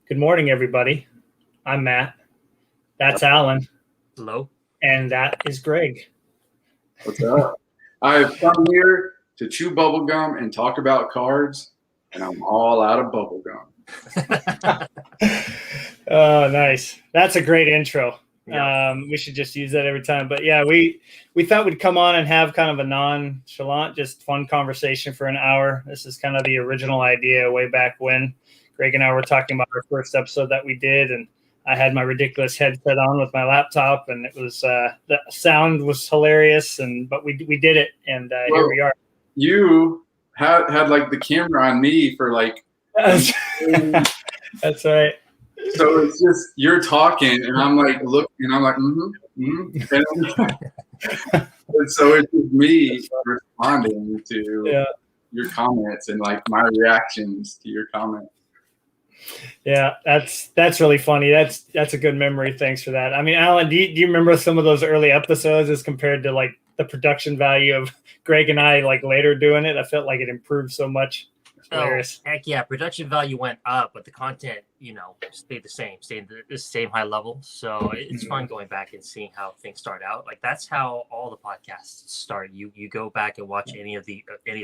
Good morning, everybody. I'm Matt. That's Alan. Hello. And that is Greg. What's up? I've come here to chew bubble gum and talk about cards, and I'm all out of bubble gum. Oh, nice. That's a great intro. Yeah. We should just use that every time. But yeah, we thought we'd come on and have kind of a nonchalant, just fun conversation for an hour. This is kind of the original idea way back when Greg and I were talking about our first episode that we did, and I had my ridiculous headset on with my laptop, and it was the sound was hilarious, but we did it, and here we are. You had like the camera on me for like. That's right. So it's just you're talking, and I'm like looking, and I'm like, and so it's just me responding to your comments and like my reactions to your comments. Yeah, that's really funny. That's a good memory. Thanks for that. I mean, Alan, do you remember some of those early episodes as compared to like the production value of Greg and I like later doing it? I felt like it improved so much. Oh, heck yeah. Production value went up, but the content, stayed the same high level. So it's fun going back and seeing how things start out. Like that's how all the podcasts start. You go back and watch any of the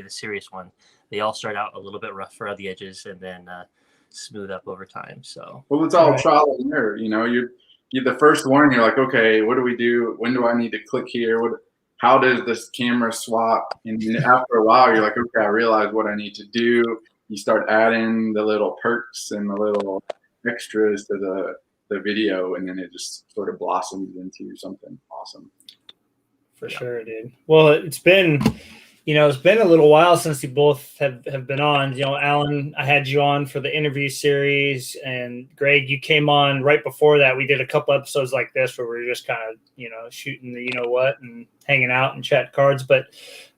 serious ones. They all start out a little bit rough around the edges and then smooth up over time. So it's all trial and error. You're the first one. You're like, okay, what do we do? When do I need to click here? How does this camera swap? And then after a while, you're like, okay, I realize what I need to do. You start adding the little perks and the little extras to the video, and then it just sort of blossoms into something awesome. For sure, dude. Well, it's been a little while since you both have been on. Alan, I had you on for the interview series, and Greg, you came on right before that. We did a couple episodes like this where we were just kind of, shooting the and hanging out and chat cards. But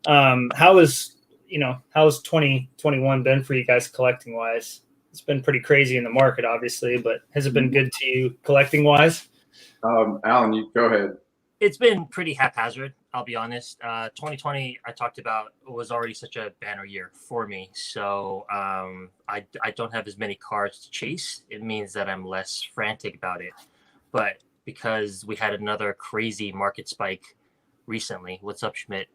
how has 2021 been for you guys collecting wise? It's been pretty crazy in the market, obviously, but has it been good to you collecting wise? Alan, you go ahead. It's been pretty haphazard, I'll be honest. 2020, I talked about, was already such a banner year for me. So I don't have as many cards to chase. It means that I'm less frantic about it. But because we had another crazy market spike recently, what's up, Schmidt?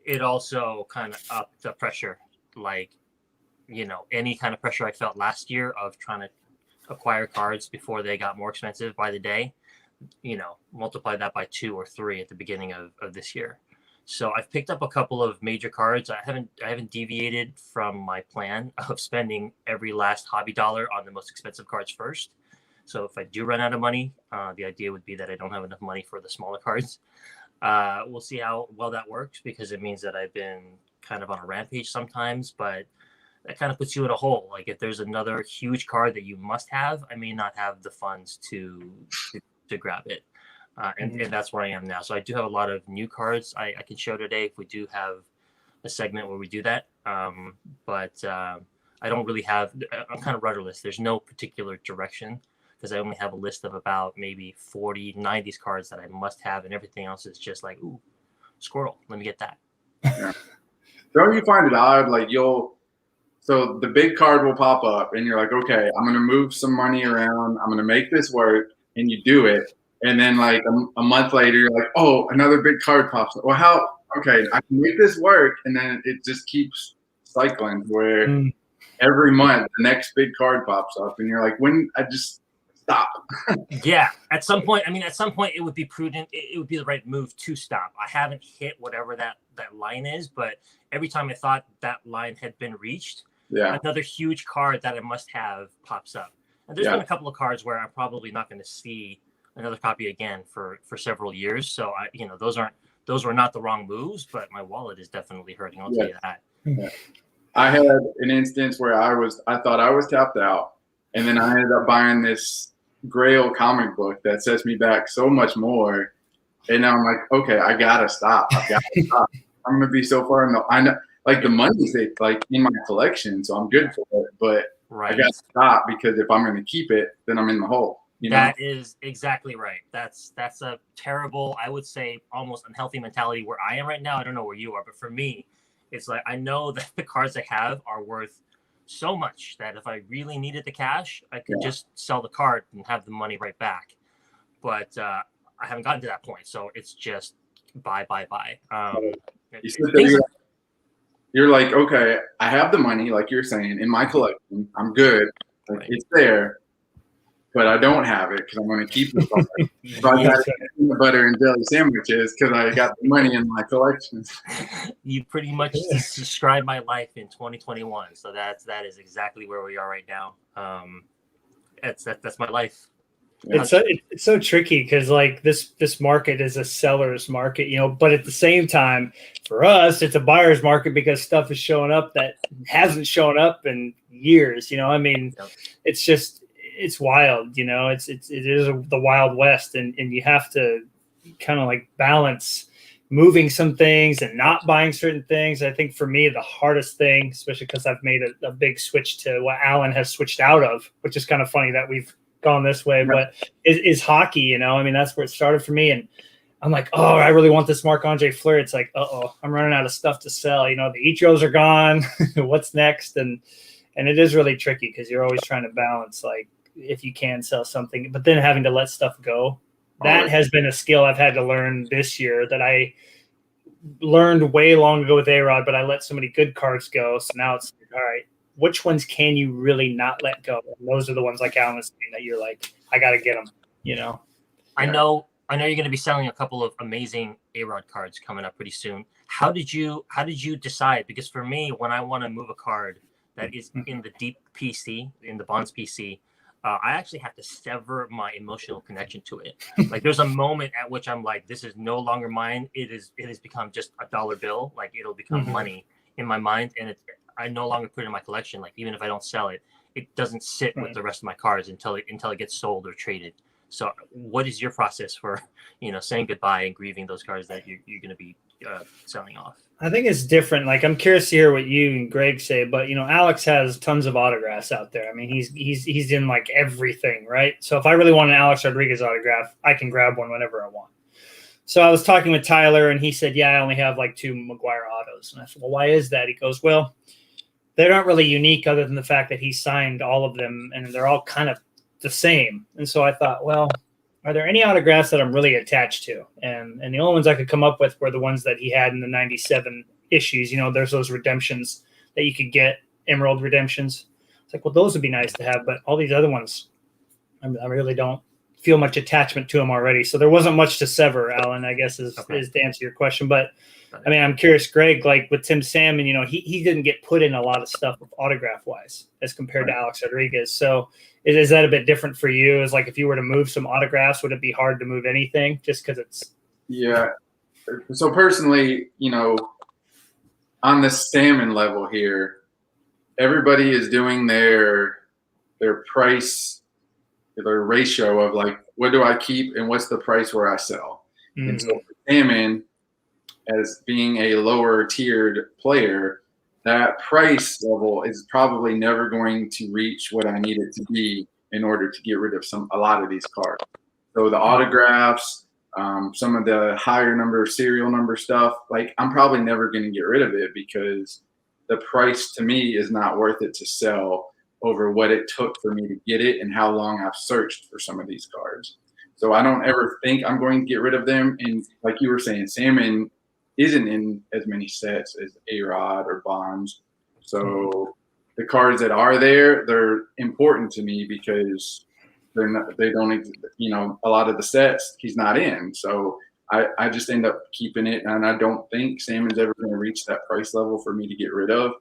It also kind of upped the pressure. Like, any kind of pressure I felt last year of trying to acquire cards before they got more expensive by the day. Multiply that by 2 or 3 at the beginning of this year. So I've picked up a couple of major cards. I haven't deviated from my plan of spending every last hobby dollar on the most expensive cards first. So if I do run out of money, the idea would be that I don't have enough money for the smaller cards. We'll see how well that works, because it means that I've been kind of on a rampage sometimes, but that kind of puts you in a hole. Like if there's another huge card that you must have, I may not have the funds to grab it. And that's where I am now. So I do have a lot of new cards I can show today if we do have a segment where we do that. But I don't really have, I'm kind of rudderless. There's no particular direction because I only have a list of about maybe 40 90s cards that I must have, and everything else is just like, ooh, squirrel, let me get that. Yeah. Don't you find it odd? Like so the big card will pop up and you're like, okay, I'm going to move some money around. I'm going to make this work. And you do it, and then like a month later, you're like, "Oh, another big card pops up." Well, okay, I can make this work, and then it just keeps cycling where every month the next big card pops up, and you're like, "When I just stop." Yeah, at some point it would be prudent. It would be the right move to stop. I haven't hit whatever that line is, but every time I thought that line had been reached, another huge card that I must have pops up. And there's been a couple of cards where I'm probably not going to see another copy again for several years. So those were not the wrong moves, but my wallet is definitely hurting. I'll tell you that. Yeah. I had an instance where I thought I was tapped out, and then I ended up buying this Grail comic book that sets me back so much more. And now I'm like, okay, I gotta stop. I've got to stop. I'm gonna be so far in I know, like the money's like in my collection, so I'm good for it, but. Right. I got to stop, because if I'm going to keep it, then I'm in the hole. That is exactly right. That's a terrible, I would say, almost unhealthy mentality where I am right now. I don't know where you are, but for me, it's like I know that the cards I have are worth so much that if I really needed the cash, I could Yeah. just sell the card and have the money right back. But I haven't gotten to that point, so it's just buy. You sit there, you're like, okay, I have the money, like you're saying, in my collection. I'm good. Like, Right. it's there, but I don't have it because I'm going to keep the card. So I got peanut butter and jelly sandwiches because I got the money in my collection. You pretty much described my life in 2021, so that is exactly where we are right now. That's my life. It's so tricky because like this market is a seller's market, you know, but at the same time, for us, it's a buyer's market because stuff is showing up that hasn't shown up in years. You know, I mean, Yep. it's wild. You know, it is the Wild West, and you have to kind of like balance moving some things and not buying certain things. I think for me, the hardest thing, especially because I've made a big switch to what Alan has switched out of, which is kind of funny that we've gone this way, but is hockey. You know, I mean, that's where it started for me, and I'm like, oh, I really want this Marc-Andre Fleury. It's like, I'm running out of stuff to sell. You know, the Ichos are gone. What's next? And it is really tricky because you're always trying to balance, like, if you can sell something, but then having to let stuff go. That has been a skill I've had to learn this year that I learned way long ago with A-Rod, but I let so many good cards go. So now it's like, all right, which ones can you really not let go? And those are the ones like Alan was saying that you're like, I got to get them, you know? I know you're going to be selling a couple of amazing A-Rod cards coming up pretty soon. How did you decide? Because for me, when I want to move a card that is in the deep PC, in the Bonds PC, I actually have to sever my emotional connection to it. Like there's a moment at which I'm like, this is no longer mine. It has become just a dollar bill. Like it'll become money in my mind. And I no longer put it in my collection. Like even if I don't sell it, it doesn't sit with the rest of my cards until it gets sold or traded. So what is your process for, saying goodbye and grieving those cards that you're going to be selling off? I think it's different. Like I'm curious to hear what you and Greg say, but Alex has tons of autographs out there. I mean, he's in like everything, right? So if I really want an Alex Rodriguez autograph, I can grab one whenever I want. So I was talking with Tyler, and he said, "Yeah, I only have like 2 McGuire autos." And I said, "Well, why is that?" He goes, "Well, they're not really unique, other than the fact that he signed all of them, and they're all kind of the same." And so I thought, well, are there any autographs that I'm really attached to? And the only ones I could come up with were the ones that he had in the 97 issues. There's those redemptions that you could get, Emerald redemptions. It's like, well, those would be nice to have, but all these other ones, I really don't feel much attachment to them already. So there wasn't much to sever, Alan, I guess is to answer your question. But I mean, I'm curious, Greg, like with Tim Salmon, he didn't get put in a lot of stuff autograph wise as compared to Alex Rodriguez. So is that a bit different for you? Is like if you were to move some autographs, would it be hard to move anything just because it's? Yeah. So personally, on the Salmon level here, everybody is doing their price, their ratio of like, what do I keep and what's the price where I sell? Mm-hmm. And so for Salmon, as being a lower tiered player, that price level is probably never going to reach what I need it to be in order to get rid of a lot of these cards. So the autographs, some of the higher number serial number stuff, like I'm probably never going to get rid of it because the price to me is not worth it to sell over what it took for me to get it and how long I've searched for some of these cards. So I don't ever think I'm going to get rid of them. And like you were saying, Salmon isn't in as many sets as A-Rod or Bonds. So the cards that are there, they're important to me because they don't, a lot of the sets he's not in. So I just end up keeping it. And I don't think Salmon's ever going to reach that price level for me to get rid of.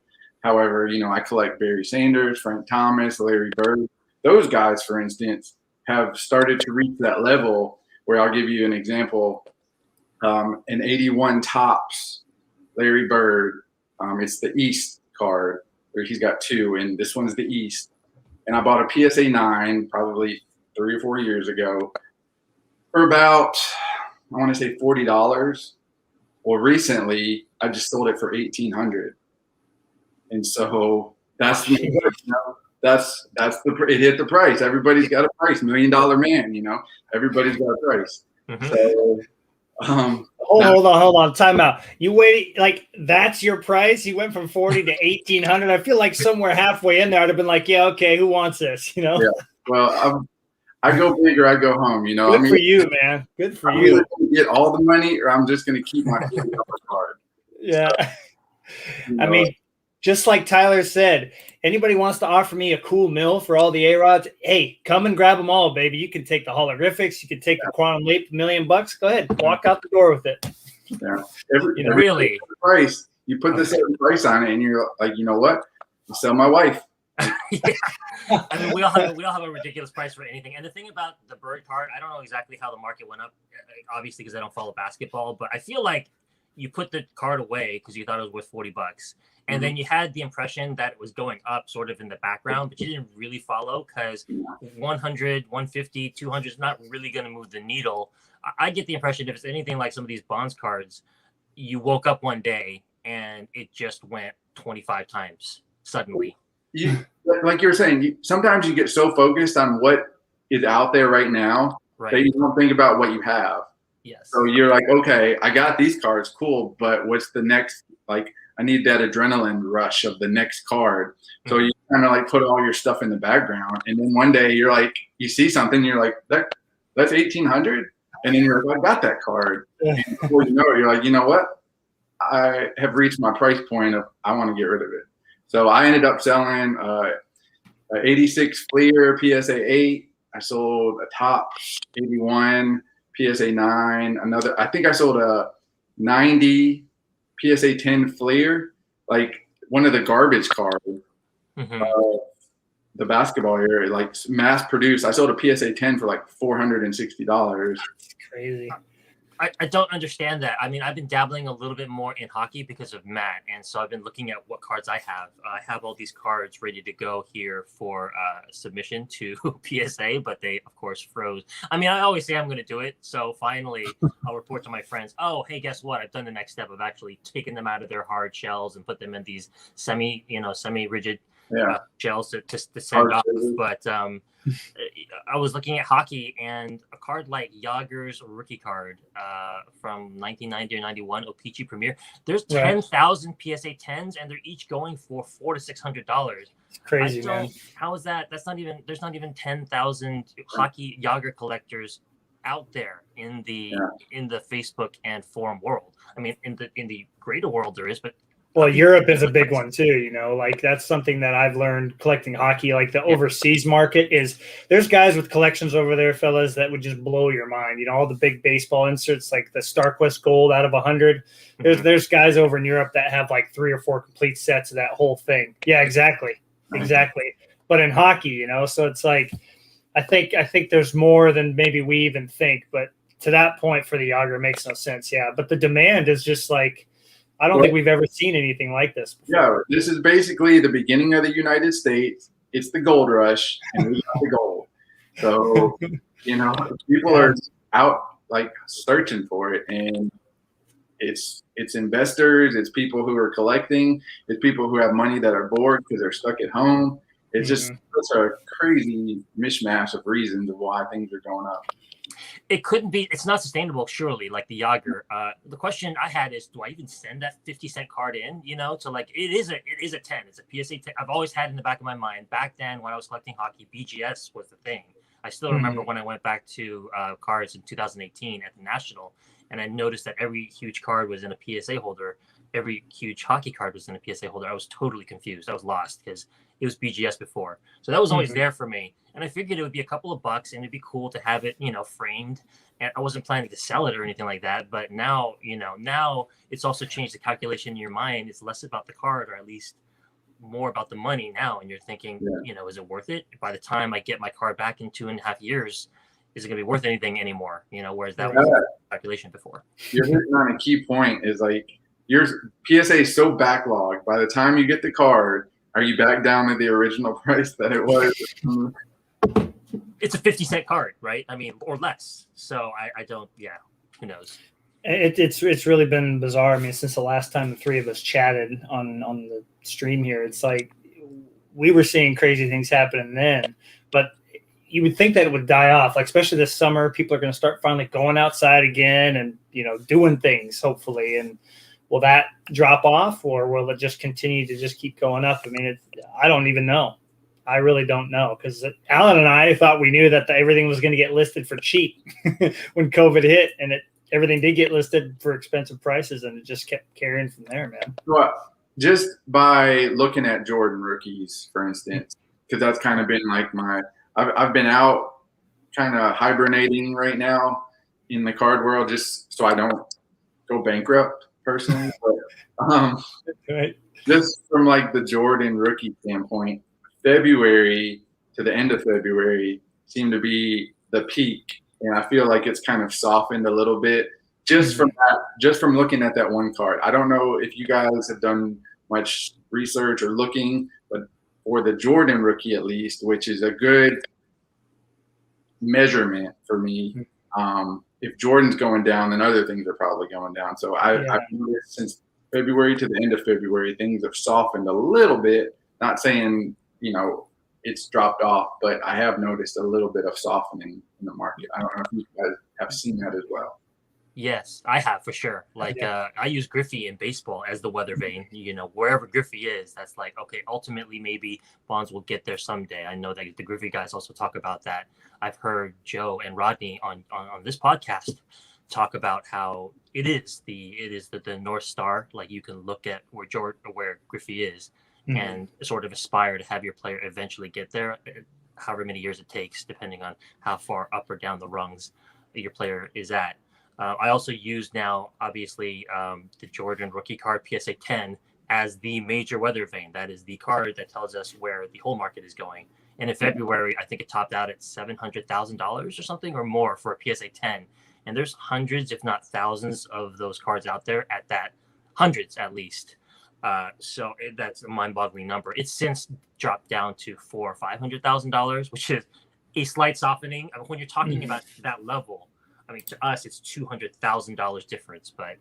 However, I collect Barry Sanders, Frank Thomas, Larry Bird. Those guys, for instance, have started to reach that level where I'll give you an example. An 81 Topps Larry Bird. It's the East card where he's got 2, and this one's the East. And I bought a PSA 9 probably 3 or 4 years ago for about, I want to say $40. Well, recently I just sold it for $1,800, and so that's it hit the price. Everybody's got a price. $1 Million Man, everybody's got a price. Mm-hmm. So Hold on. Time out. You waited, like, that's your price? You went from 40 to 1,800. I feel like somewhere halfway in there, I'd have been like, yeah, okay, who wants this? You know? Yeah. Well, I go big or I go home. You know, Good for you, man. Good for I'm you. either gonna get all the money, or I'm just going to keep my card. Yeah. You I know? mean, just like Tyler said, anybody wants to offer me a cool mill for all the A-Rods, hey, come and grab them all, baby. You can take the holographics. You can take the Quantum Leap, $1 million. Go ahead. Walk out the door with it. Yeah. Really? Price. You put the certain price on it, and you're like, you know what? You sell my wife. Yeah. I mean, we all have a ridiculous price for anything. And the thing about the Bird card, I don't know exactly how the market went up, obviously, because I don't follow basketball, but I feel like you put the card away because you thought it was worth $40. And then you had the impression that it was going up sort of in the background, but you didn't really follow because 100, 150, 200 is not really going to move the needle. I get the impression if it's anything like some of these Bonds cards, you woke up one day and it just went 25 times suddenly. Like you were saying, sometimes you get so focused on what is out there right now that you don't think about what you have. Yes. So you're like, okay, I got these cards, cool, but what's the next? Like, I need that adrenaline rush of the next card. So you kind of like put all your stuff in the background, and then one day you're like, you see something, you're like, that's 1,800, and then you're like, I got that card. And before you know it, you're like, you know what? I have reached my price point of I want to get rid of it. So I ended up selling an 86 Fleer PSA 8. I sold a top 81 PSA 9. I think I sold a 90 PSA 10 Fleer, like one of the garbage cards. The basketball here, like mass produced. I sold a PSA 10 for like $460. Crazy. I don't understand that. I mean, I've been dabbling a little bit more in hockey because of Matt. And so I've been looking at what cards I have. I have all these cards ready to go here for submission to PSA, but they, of course, froze. I mean, I always say I'm going to do it. So finally, I'll report to my friends, oh, hey, guess what? I've done the next step of actually taking them out of their hard shells and put them in these semi-rigid shells to send off. But I was looking at hockey, and a card like Yager's rookie card from 1990 or 91, O-Pee-Chee Premier. There's 10,000 PSA 10s, and they're each going for $400 to $600. Crazy, man. How is that? There's not even 10,000 hockey Yager collectors out there in the Facebook and forum world. I mean, in the greater world there is, but well, Europe is a big one too, you know, like that's something that I've learned collecting hockey. Like the overseas market there's guys with collections over there, fellas, that would just blow your mind. You know, all the big baseball inserts, like the Starquest Gold out of 100. There's guys over in Europe that have like 3 or 4 complete sets of that whole thing. Yeah, exactly. But in hockey, you know, so it's like, I think there's more than maybe we even think, but to that point for the Yager, it makes no sense. Yeah. But the demand is just like, I don't think we've ever seen anything like this before. Yeah, this is basically the beginning of the United States. It's the gold rush, and we got the gold. So, you know, people are out like searching for it, and it's investors, it's people who are collecting, it's people who have money that are bored because they're stuck at home. It's just such a crazy mishmash of reasons of why things are going up. It couldn't be. It's not sustainable, surely. Like the Yager. The question I had is, do I even send that 50-cent card in? You know, to like it is a 10. It's a PSA 10. I've always had in the back of my mind. Back then, when I was collecting hockey, BGS was the thing. I still remember when I went back to cards in 2018 at the National, and I noticed that every huge card was in a PSA holder. Every huge hockey card was in a PSA holder. I was totally confused. I was lost because it was BGS before. So that was always there for me. And I figured it would be a couple of bucks and it'd be cool to have it, you know, framed. And I wasn't planning to sell it or anything like that. But now, you know, now it's also changed the calculation in your mind. It's less about the card, or at least more about the money now. And you're thinking, you know, is it worth it? By the time I get my card back in 2.5 years, is it going to be worth anything anymore? You know, whereas that was the calculation before. You're hitting on a key point is like, your PSA is so backlogged. By the time you get the card, are you back down to the original price that it was? It's a 50-cent card, right? I mean, or less. So I don't, who knows? It's really been bizarre. I mean, since the last time the three of us chatted on the stream here, it's like we were seeing crazy things happening then. But you would think that it would die off, like especially this summer. People are going to start finally going outside again and doing things, hopefully. And will that drop off, or will it just continue to just keep going up? I mean, I don't even know. I really don't know, because Alan and I thought we knew that everything was going to get listed for cheap when COVID hit, and everything did get listed for expensive prices, and it just kept carrying from there, man. Well, just by looking at Jordan rookies, for instance, because that's kind of been like I've been out kind of hibernating right now in the card world, just so I don't go bankrupt personally. But Right. just from like the Jordan rookie standpoint, February to the end of February seemed to be the peak, and I feel like it's kind of softened a little bit just from looking at that one card. I don't know if you guys have done much research or looking, but for the Jordan rookie at least, which is a good measurement for me, if Jordan's going down, then other things are probably going down. So I've noticed since February to the end of February, things have softened a little bit. Not saying it's dropped off, but I have noticed a little bit of softening in the market. I don't know if you guys have seen that as well. Yes, I have, for sure. Like, I use Griffey in baseball as the weather vane. Wherever Griffey is, that's like, okay, ultimately maybe Bonds will get there someday. I know that the Griffey guys also talk about that. I've heard Joe and Rodney on this podcast talk about how it is the North Star. Like, you can look at where Griffey is, and sort of aspire to have your player eventually get there, however many years it takes, depending on how far up or down the rungs your player is at. I also use now, obviously, the Jordan rookie card PSA 10 as the major weather vane. That is the card that tells us where the whole market is going. And in February, I think it topped out at $700,000 or something or more for a PSA 10. And there's hundreds, if not thousands, of those cards out there at that, hundreds at least. So that's a mind-boggling number. It's since dropped down to $400,000 or $500,000, which is a slight softening. I mean, when you're talking about that level, I mean, to us, it's $200,000 difference, but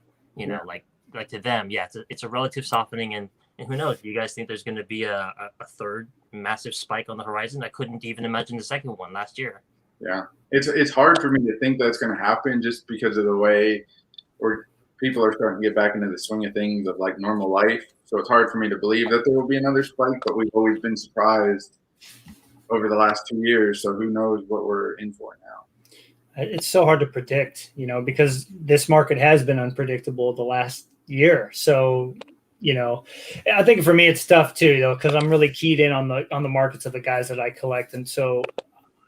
like to them, it's a relative softening, and who knows? Do you guys think there's going to be a third massive spike on the horizon? I couldn't even imagine the second one last year. Yeah, it's hard for me to think that's going to happen just because of the way where people are starting to get back into the swing of things of like normal life. So it's hard for me to believe that there will be another spike, but we've always been surprised over the last 2 years. So who knows what we're in for now? It's so hard to predict, because this market has been unpredictable the last year. So, I think for me, it's tough too, though, because I'm really keyed in on the markets of the guys that I collect. And so,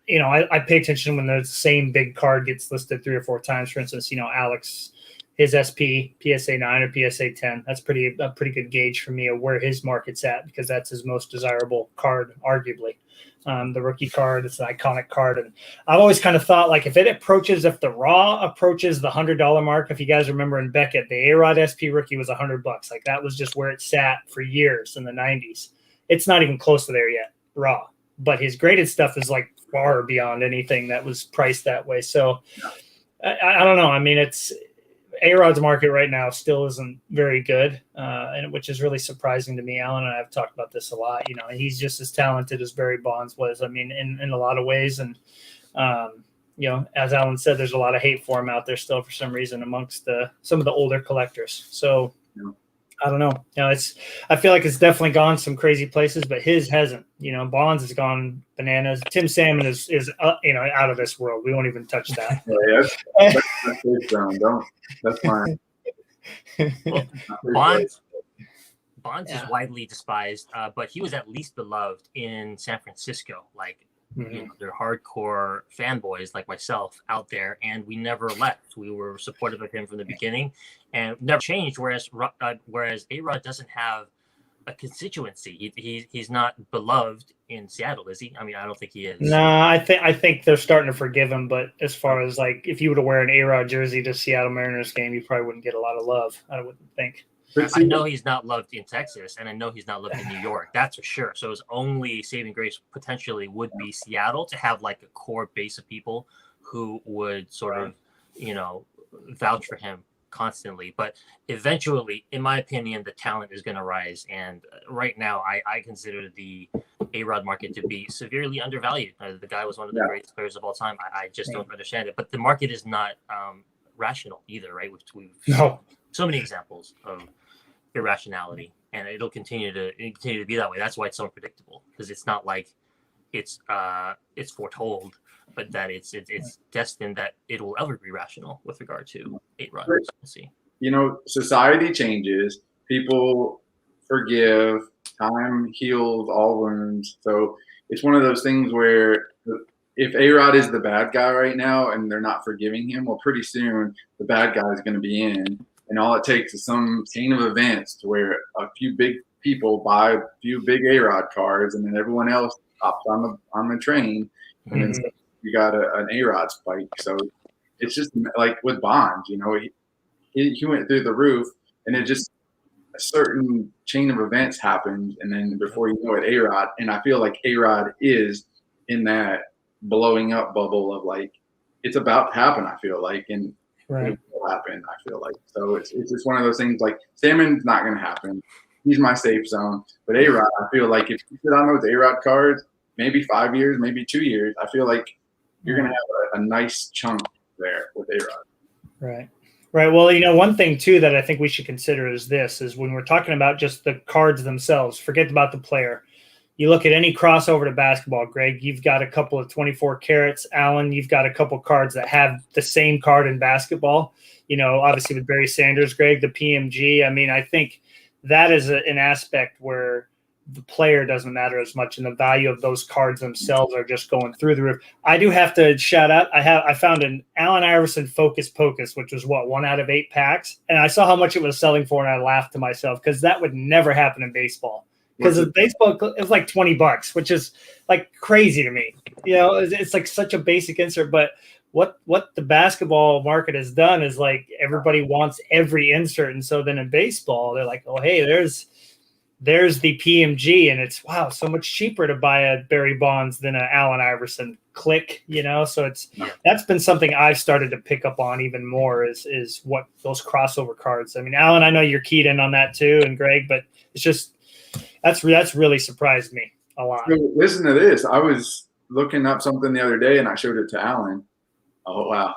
I pay attention when the same big card gets listed 3 or 4 times. For instance, Alex, his SP, PSA 9 or PSA 10. That's a pretty good gauge for me of where his market's at, because that's his most desirable card, arguably. The rookie card, it's an iconic card. And I've always kind of thought, like, if the raw approaches the $100 mark, if you guys remember in Beckett, the A-Rod SP rookie was $100. Like, that was just where it sat for years in the 90s. It's not even close to there yet, raw. But his graded stuff is like far beyond anything that was priced that way. So I don't know. I mean, A-Rod's market right now still isn't very good, and which is really surprising to me. Alan and I have talked about this a lot. He's just as talented as Barry Bonds was. I mean, in a lot of ways. And, as Alan said, there's a lot of hate for him out there still for some reason amongst some of the older collectors. So I don't know. I feel like it's definitely gone some crazy places, but his hasn't. Bonds has gone bananas. Tim Salmon is out of this world. We won't even touch that. That's fine. Well, Bonds is widely despised, but he was at least beloved in San Francisco. Like, they're hardcore fanboys like myself out there, and we never left. We were supportive of him from the beginning, and never changed. Whereas A-Rod doesn't have a constituency. He's not beloved in Seattle, is he? I mean, I don't think he is. No, I think they're starting to forgive him. But as far as like, if you were to wear an A-Rod jersey to Seattle Mariners game, you probably wouldn't get a lot of love. I wouldn't think. I know he's not loved in Texas, and I know he's not loved in New York. That's for sure. So his only saving grace potentially would be Seattle, to have like a core base of people who would sort of, vouch for him constantly, but eventually, in my opinion, the talent is going to rise. And right now, I consider the A-Rod market to be severely undervalued. The guy was one of the greatest players of all time. I just don't understand it. But the market is not rational either, right? We've No. so many examples of irrationality, and it'll continue to be that way. That's why it's so unpredictable, because it's not like it's foretold, but that it's destined that it will ever be rational with regard to A-Rod. We'll see. You know, society changes, people forgive, time heals all wounds. So it's one of those things where if A-Rod is the bad guy right now and they're not forgiving him, well, pretty soon the bad guy is going to be in. And all it takes is some chain of events to where a few big people buy a few big A-Rod cars, and then everyone else hops on the train, and then you got an A-Rod spike. So it's just like with Bonds, you know, he went through the roof, and it just a certain chain of events happened, and then before you know it, A-Rod. And I feel like A-Rod is in that blowing up bubble of like it's about to happen. I feel like, and it will happen. I feel like so it's just one of those things. Like Salmon's not going to happen. He's my safe zone, but A-Rod, I feel like if you sit on those A-Rod cards, maybe 5 years, maybe 2 years, I feel like you're going to have a nice chunk there with A-Rod. Right. Well, you know, one thing too that I think we should consider is when we're talking about just the cards themselves, forget about the player. You look at any crossover to basketball, Greg, you've got a couple of 24 carats. Alan, you've got a couple cards that have the same card in basketball. You know, obviously with Barry Sanders, Greg, the PMG. I mean, I think that is an aspect where the player doesn't matter as much, and the value of those cards themselves are just going through the roof. I do have to shout out. I found an Allen Iverson Focus Pocus, which was 1 out of 8 packs, and I saw how much it was selling for, and I laughed to myself because that would never happen in baseball. Because in baseball, it was like $20, which is like crazy to me. You know, it's like such a basic insert, but what the basketball market has done is like everybody wants every insert, and so then in baseball, they're like, oh, hey, there's the PMG, and it's so much cheaper to buy a Barry Bonds than an Allen Iverson. Click, you know. So that's been something I've started to pick up on even more is what those crossover cards. I mean, Alan, I know you're keyed in on that too, and Greg, but it's just that's really surprised me a lot. So listen to this. I was looking up something the other day, and I showed it to Alan. Oh wow.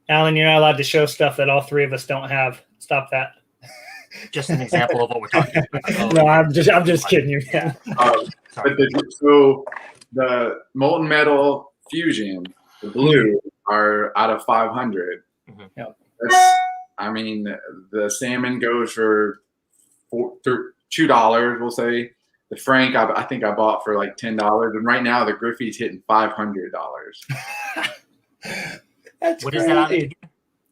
Alan, you're not allowed to show stuff that all three of us don't have. Stop that. Just an example of what we're talking about. No, I'm just kidding you. Yeah. But the molten metal fusion, the blue, are out of 500. Yep. I mean, the salmon goes for $2. We'll say the Frank. I think I bought for like $10, and right now the Griffey's hitting $500. That's what crazy. is that? Again?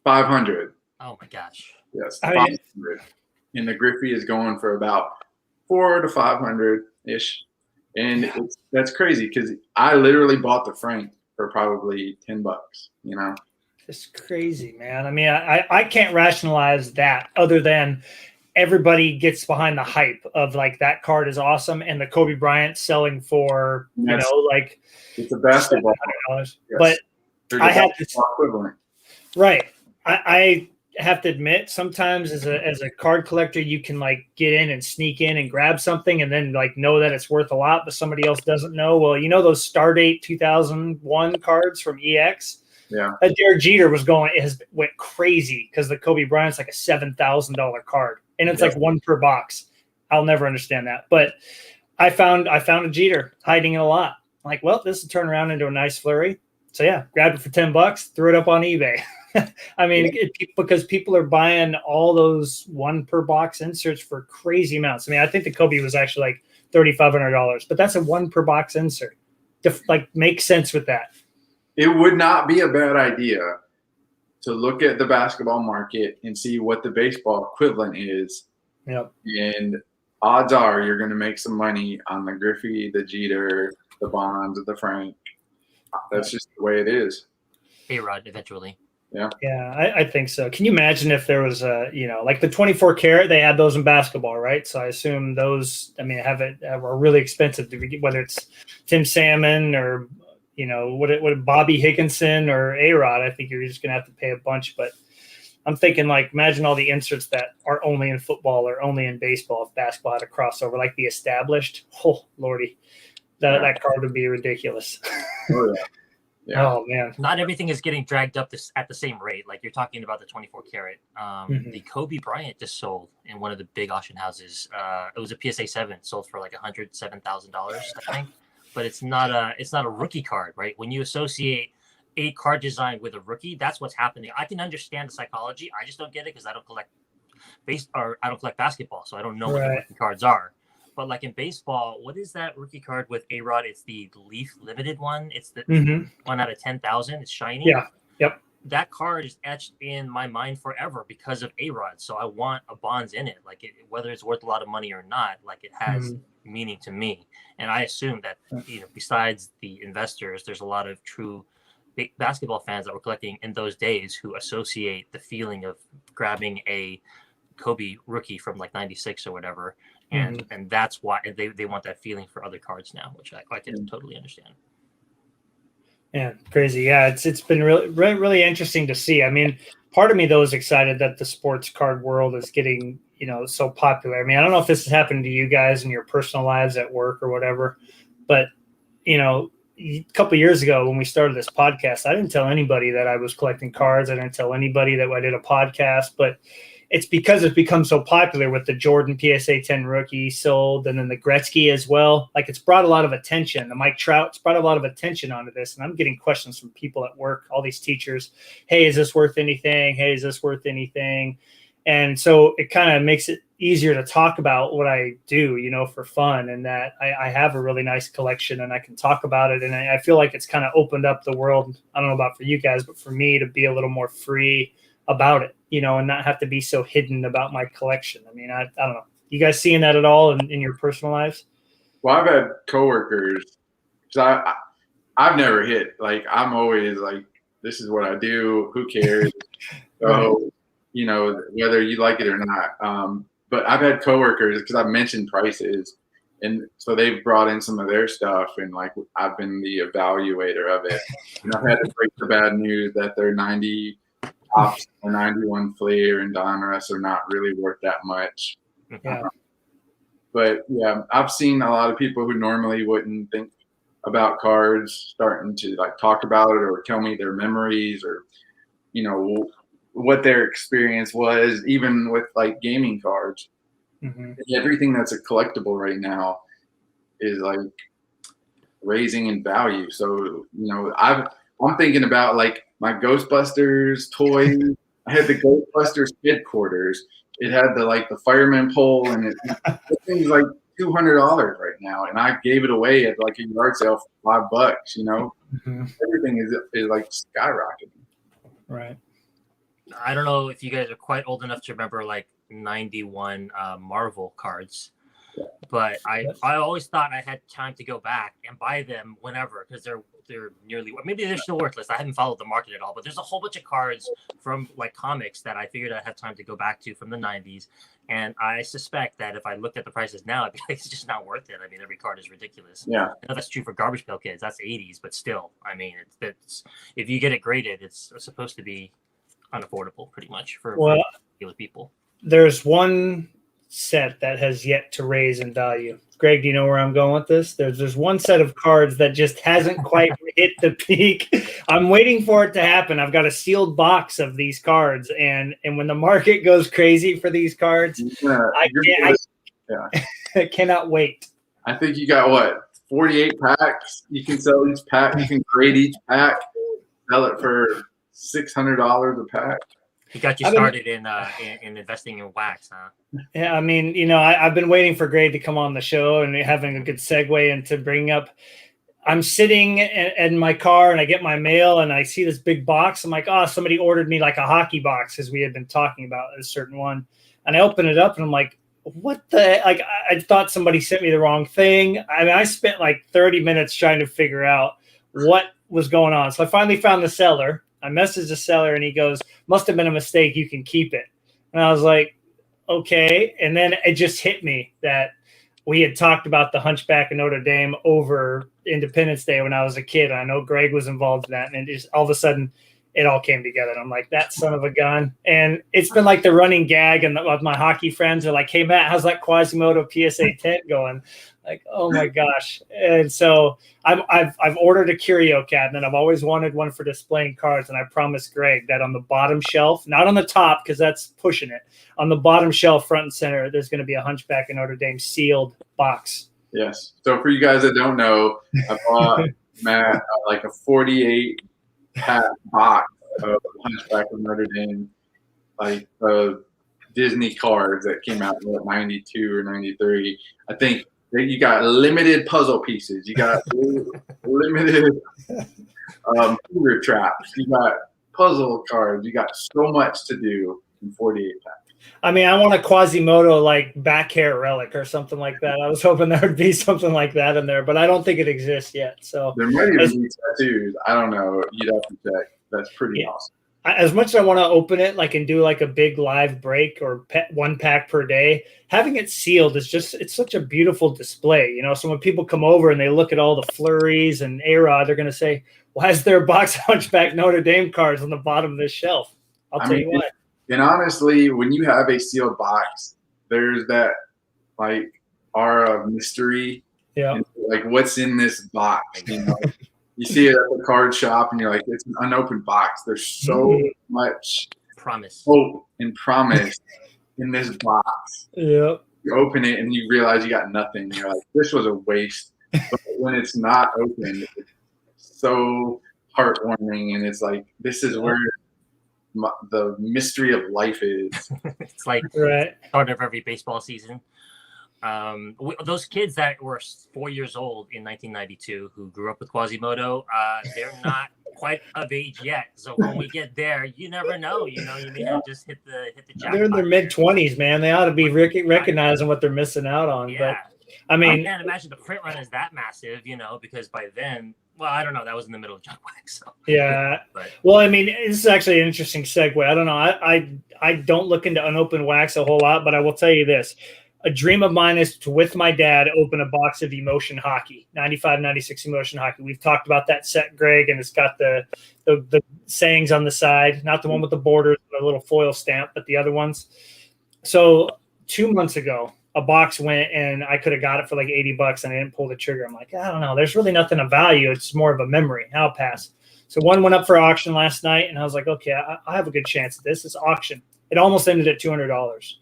500. Oh my gosh. Yes, I mean, 500. And the Griffey is going for about 400 to 500 ish, and that's crazy because I literally bought the Frank for probably $10. You know, it's crazy, man. I mean, I can't rationalize that other than everybody gets behind the hype of like that card is awesome, and the Kobe Bryant selling for like it's a basketball $700. Yes. But I have this equivalent, right. I have to admit, sometimes as a card collector, you can like get in and sneak in and grab something and then like know that it's worth a lot, but somebody else doesn't know. Well, you know those Stardate 2001 cards from EX? Yeah. That Derek Jeter went crazy because the Kobe Bryant's like a $7,000 card, and it's like 1 per box. I'll never understand that. But I found a Jeter hiding in a lot. I'm like, well, this will turn around into a nice flurry. So yeah, grabbed it for $10, threw it up on eBay. I mean, because people are buying all those 1 per box inserts for crazy amounts. I mean, I think the Kobe was actually like $3,500, but that's a 1 per box insert. To like make sense with that. It would not be a bad idea to look at the basketball market and see what the baseball equivalent is. Yep. And odds are you're going to make some money on the Griffey, the Jeter, the Bonds, the Frank. That's just the way it is. A-Rod eventually. Yeah, I think so. Can you imagine if there was like the 24 karat, they had those in basketball, right? So I assume those, are really expensive to get, whether it's Tim Salmon or what Bobby Higginson or A-Rod, I think you're just going to have to pay a bunch. But I'm thinking, like, imagine all the inserts that are only in football or only in baseball if basketball had a crossover, like the established. Oh, Lordy. That card would be ridiculous. Oh, yeah. Yeah. Oh, man. Not everything is getting dragged up at the same rate. Like, you're talking about the 24 karat. The Kobe Bryant just sold in one of the big auction houses. It was a PSA 7, sold for like $107,000, I think. But it's not a rookie card, right? When you associate a card design with a rookie, that's what's happening. I can understand the psychology. I just don't get it because I don't collect basketball, so I don't know what the rookie cards are. But like in baseball, what is that rookie card with A-Rod? It's the Leaf Limited one. It's the 1 out of 10,000. It's shiny. Yeah. Yep. That card is etched in my mind forever because of A-Rod. So I want a Bonds in it. Like whether it's worth a lot of money or not, like it has meaning to me. And I assume that, besides the investors, there's a lot of true basketball fans that were collecting in those days who associate the feeling of grabbing a Kobe rookie from like 96 or whatever. And that's why they want that feeling for other cards now, which I can totally understand. Yeah, crazy. Yeah, it's been really interesting to see. I mean, part of me though is excited that the sports card world is getting so popular. I mean, I don't know if this has happened to you guys in your personal lives at work or whatever, but a couple of years ago when we started this podcast, I didn't tell anybody that I was collecting cards. I didn't tell anybody that I did a podcast, but it's because it's become so popular with the Jordan PSA 10 rookie sold and then the Gretzky as well. Like it's brought a lot of attention. The Mike Trout's brought a lot of attention onto this. And I'm getting questions from people at work, all these teachers. Hey, is this worth anything? Hey, is this worth anything? And so it kind of makes it easier to talk about what I do, for fun, and that I have a really nice collection and I can talk about it. And I feel like it's kind of opened up the world. I don't know about for you guys, but for me to be a little more free about it, and not have to be so hidden about my collection. I mean, I don't know. You guys seeing that at all in your personal lives? Well, I've had coworkers, because I've never hit. Like, I'm always like, this is what I do. Who cares? So, whether you like it or not. But I've had coworkers, because I've mentioned prices, and so they've brought in some of their stuff, and like I've been the evaluator of it. And I've had to break the bad news that their 90 Topps or 91 Fleer and Donruss are not really worth that much. Yeah. But yeah, I've seen a lot of people who normally wouldn't think about cards starting to like talk about it or tell me their memories or, what their experience was, even with like gaming cards. Everything that's a collectible right now is like raising in value. So, I'm thinking about like my Ghostbusters toys. I had the Ghostbusters headquarters. It had the fireman pole, and it thing's like $200 right now, and I gave it away at like a yard sale for $5. Everything is like skyrocketing. Right. I don't know if you guys are quite old enough to remember like 91 Marvel cards, but I always thought I had time to go back and buy them whenever, because they're nearly, maybe they're still worthless. I haven't followed the market at all, but there's a whole bunch of cards from like comics that I figured I'd have time to go back to from the 90s. And I suspect that if I looked at the prices now, I'd be like, it's just not worth it. I mean, every card is ridiculous. Yeah. I know that's true for Garbage Pail Kids. That's 80s, but still, I mean, it's if you get it graded, it's supposed to be unaffordable pretty much for regular people. There's one set that has yet to raise in value. Greg, do you know where I'm going with this? There's one set of cards that just hasn't quite hit the peak. I'm waiting for it to happen. I've got a sealed box of these cards, and when the market goes crazy for these cards, I cannot wait. I think you got 48 packs. You can sell each pack. You can grade each pack, sell it for $600 a pack. He got you started in investing in wax, huh? Yeah, I mean, I've been waiting for Greg to come on the show and having a good segue into bringing up. I'm sitting in my car and I get my mail and I see this big box. I'm like, oh, somebody ordered me like a hockey box, because we had been talking about a certain one. And I open it up and I'm like, what the? Like, I thought somebody sent me the wrong thing. I mean, I spent like 30 minutes trying to figure out what was going on. So I finally found the seller. I messaged the seller and he goes, must have been a mistake. You can keep it. And I was like, okay. And then it just hit me that we had talked about the Hunchback of Notre Dame over Independence Day when I was a kid. And I know Greg was involved in that, and it just all of a sudden it all came together. And I'm like, that son of a gun. And it's been like the running gag, and my hockey friends are like, hey Matt, how's that Quasimodo PSA 10 going? Like, oh my gosh. And so I've ordered a curio cabinet. I've always wanted one for displaying cards, and I promised Greg that on the bottom shelf, not on the top because that's pushing it, on the bottom shelf front and center, there's going to be a Hunchback of Notre Dame sealed box. Yes. So for you guys that don't know, I bought Matt like a 48 pack box of Hunchback of Notre Dame, like Disney cards that came out in 92 or 93. I think you got limited puzzle pieces. You got limited finger traps. You got puzzle cards. You got so much to do in 48 packs. I mean, I want a Quasimodo like back hair relic or something like that. I was hoping there would be something like that in there, but I don't think it exists yet. So there might even be tattoos. I don't know. You'd have to check. That's pretty awesome. As much as I want to open it, like, and do like a big live break or one pack per day, having it sealed is just, it's such a beautiful display. You know, so when people come over and they look at all the flurries and A-Rod, they're going to say, why is there a box of Hunchback Notre Dame cards on the bottom of this shelf? I'll tell you what. And honestly, when you have a sealed box, there's that like aura of mystery. Yeah. And, like, what's in this box? You know? You see it at the card shop, and you're like, it's an unopened box. There's so much hope and promise in this box. Yeah. You open it, and you realize you got nothing. You're like, this was a waste. But when it's not open, it's so heartwarming, and it's like, this is where the mystery of life is. It's like part of every baseball season. Those kids that were 4 years old in 1992 who grew up with Quasimodo, they're not quite of age yet. So when we get there, you never know. You know, you may have just hit the jackpot. They're in their mid-20s, man. They ought to be recognizing what they're missing out on. Yeah. But I mean, I can't imagine the print run is that massive, you know, because by then, well, I don't know. That was in the middle of John Wax. So. Yeah. But, well, I mean, this is actually an interesting segue. I don't know. I don't look into unopened wax a whole lot, but I will tell you this. A dream of mine is to, with my dad, open a box of Emotion Hockey, 95, 96 Emotion Hockey. We've talked about that set, Greg, and it's got the sayings on the side, not the one with the borders, the little foil stamp, but the other ones. So 2 months ago, a box went, and I could have got it for like $80, and I didn't pull the trigger. I'm like, I don't know. There's really nothing of value. It's more of a memory. I'll pass. So one went up for auction last night, and I was like, okay, I have a good chance at this. It's auction. It almost ended at $200.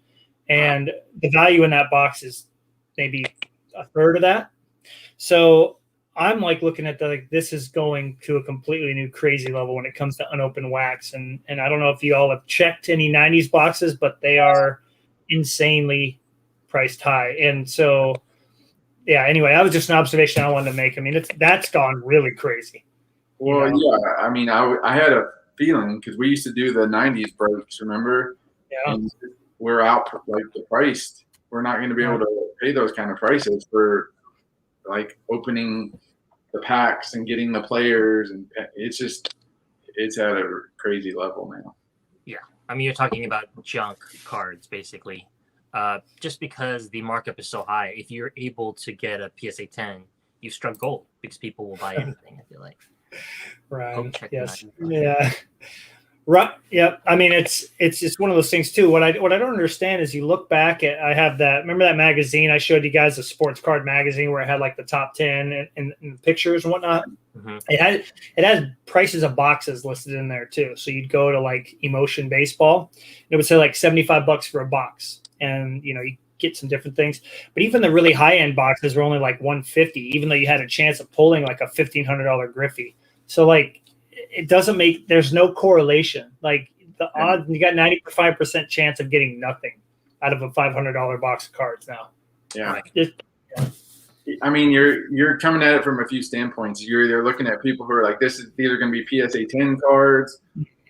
And the value in that box is maybe a third of that. So I'm like looking at this is going to a completely new crazy level when it comes to unopened wax. And I don't know if you all have checked any 90s boxes, but they are insanely priced high. And so, yeah, anyway, that was just an observation I wanted to make. I mean, that's gone really crazy. Well, yeah, I mean, I had a feeling because we used to do the 90s breaks, remember? Yeah. And we're out like the price. We're not going to be able to pay those kind of prices for like opening the packs and getting the players, and it's at a crazy level now. Yeah, I mean, you're talking about junk cards basically. Just because the markup is so high, if you're able to get a PSA 10, you've struck gold because people will buy anything. I feel like. Right. Yes. Yeah. Right. Yeah. I mean, it's just one of those things too. What I don't understand is you look back at, I have that, remember that magazine I showed you guys, the sports card magazine where it had like the top 10 and pictures and whatnot. Mm-hmm. It had prices of boxes listed in there too. So you'd go to like Emotion Baseball, it would say like $75 for a box, and you know, you get some different things. But even the really high end boxes were only like $150, even though you had a chance of pulling like a $1,500 Griffey. So like, it doesn't make, there's no correlation. Like the odds, you got 95% chance of getting nothing out of a $500 box of cards now. Yeah. I mean, you're coming at it from a few standpoints. You're either looking at people who are like, this is either going to be PSA 10 cards,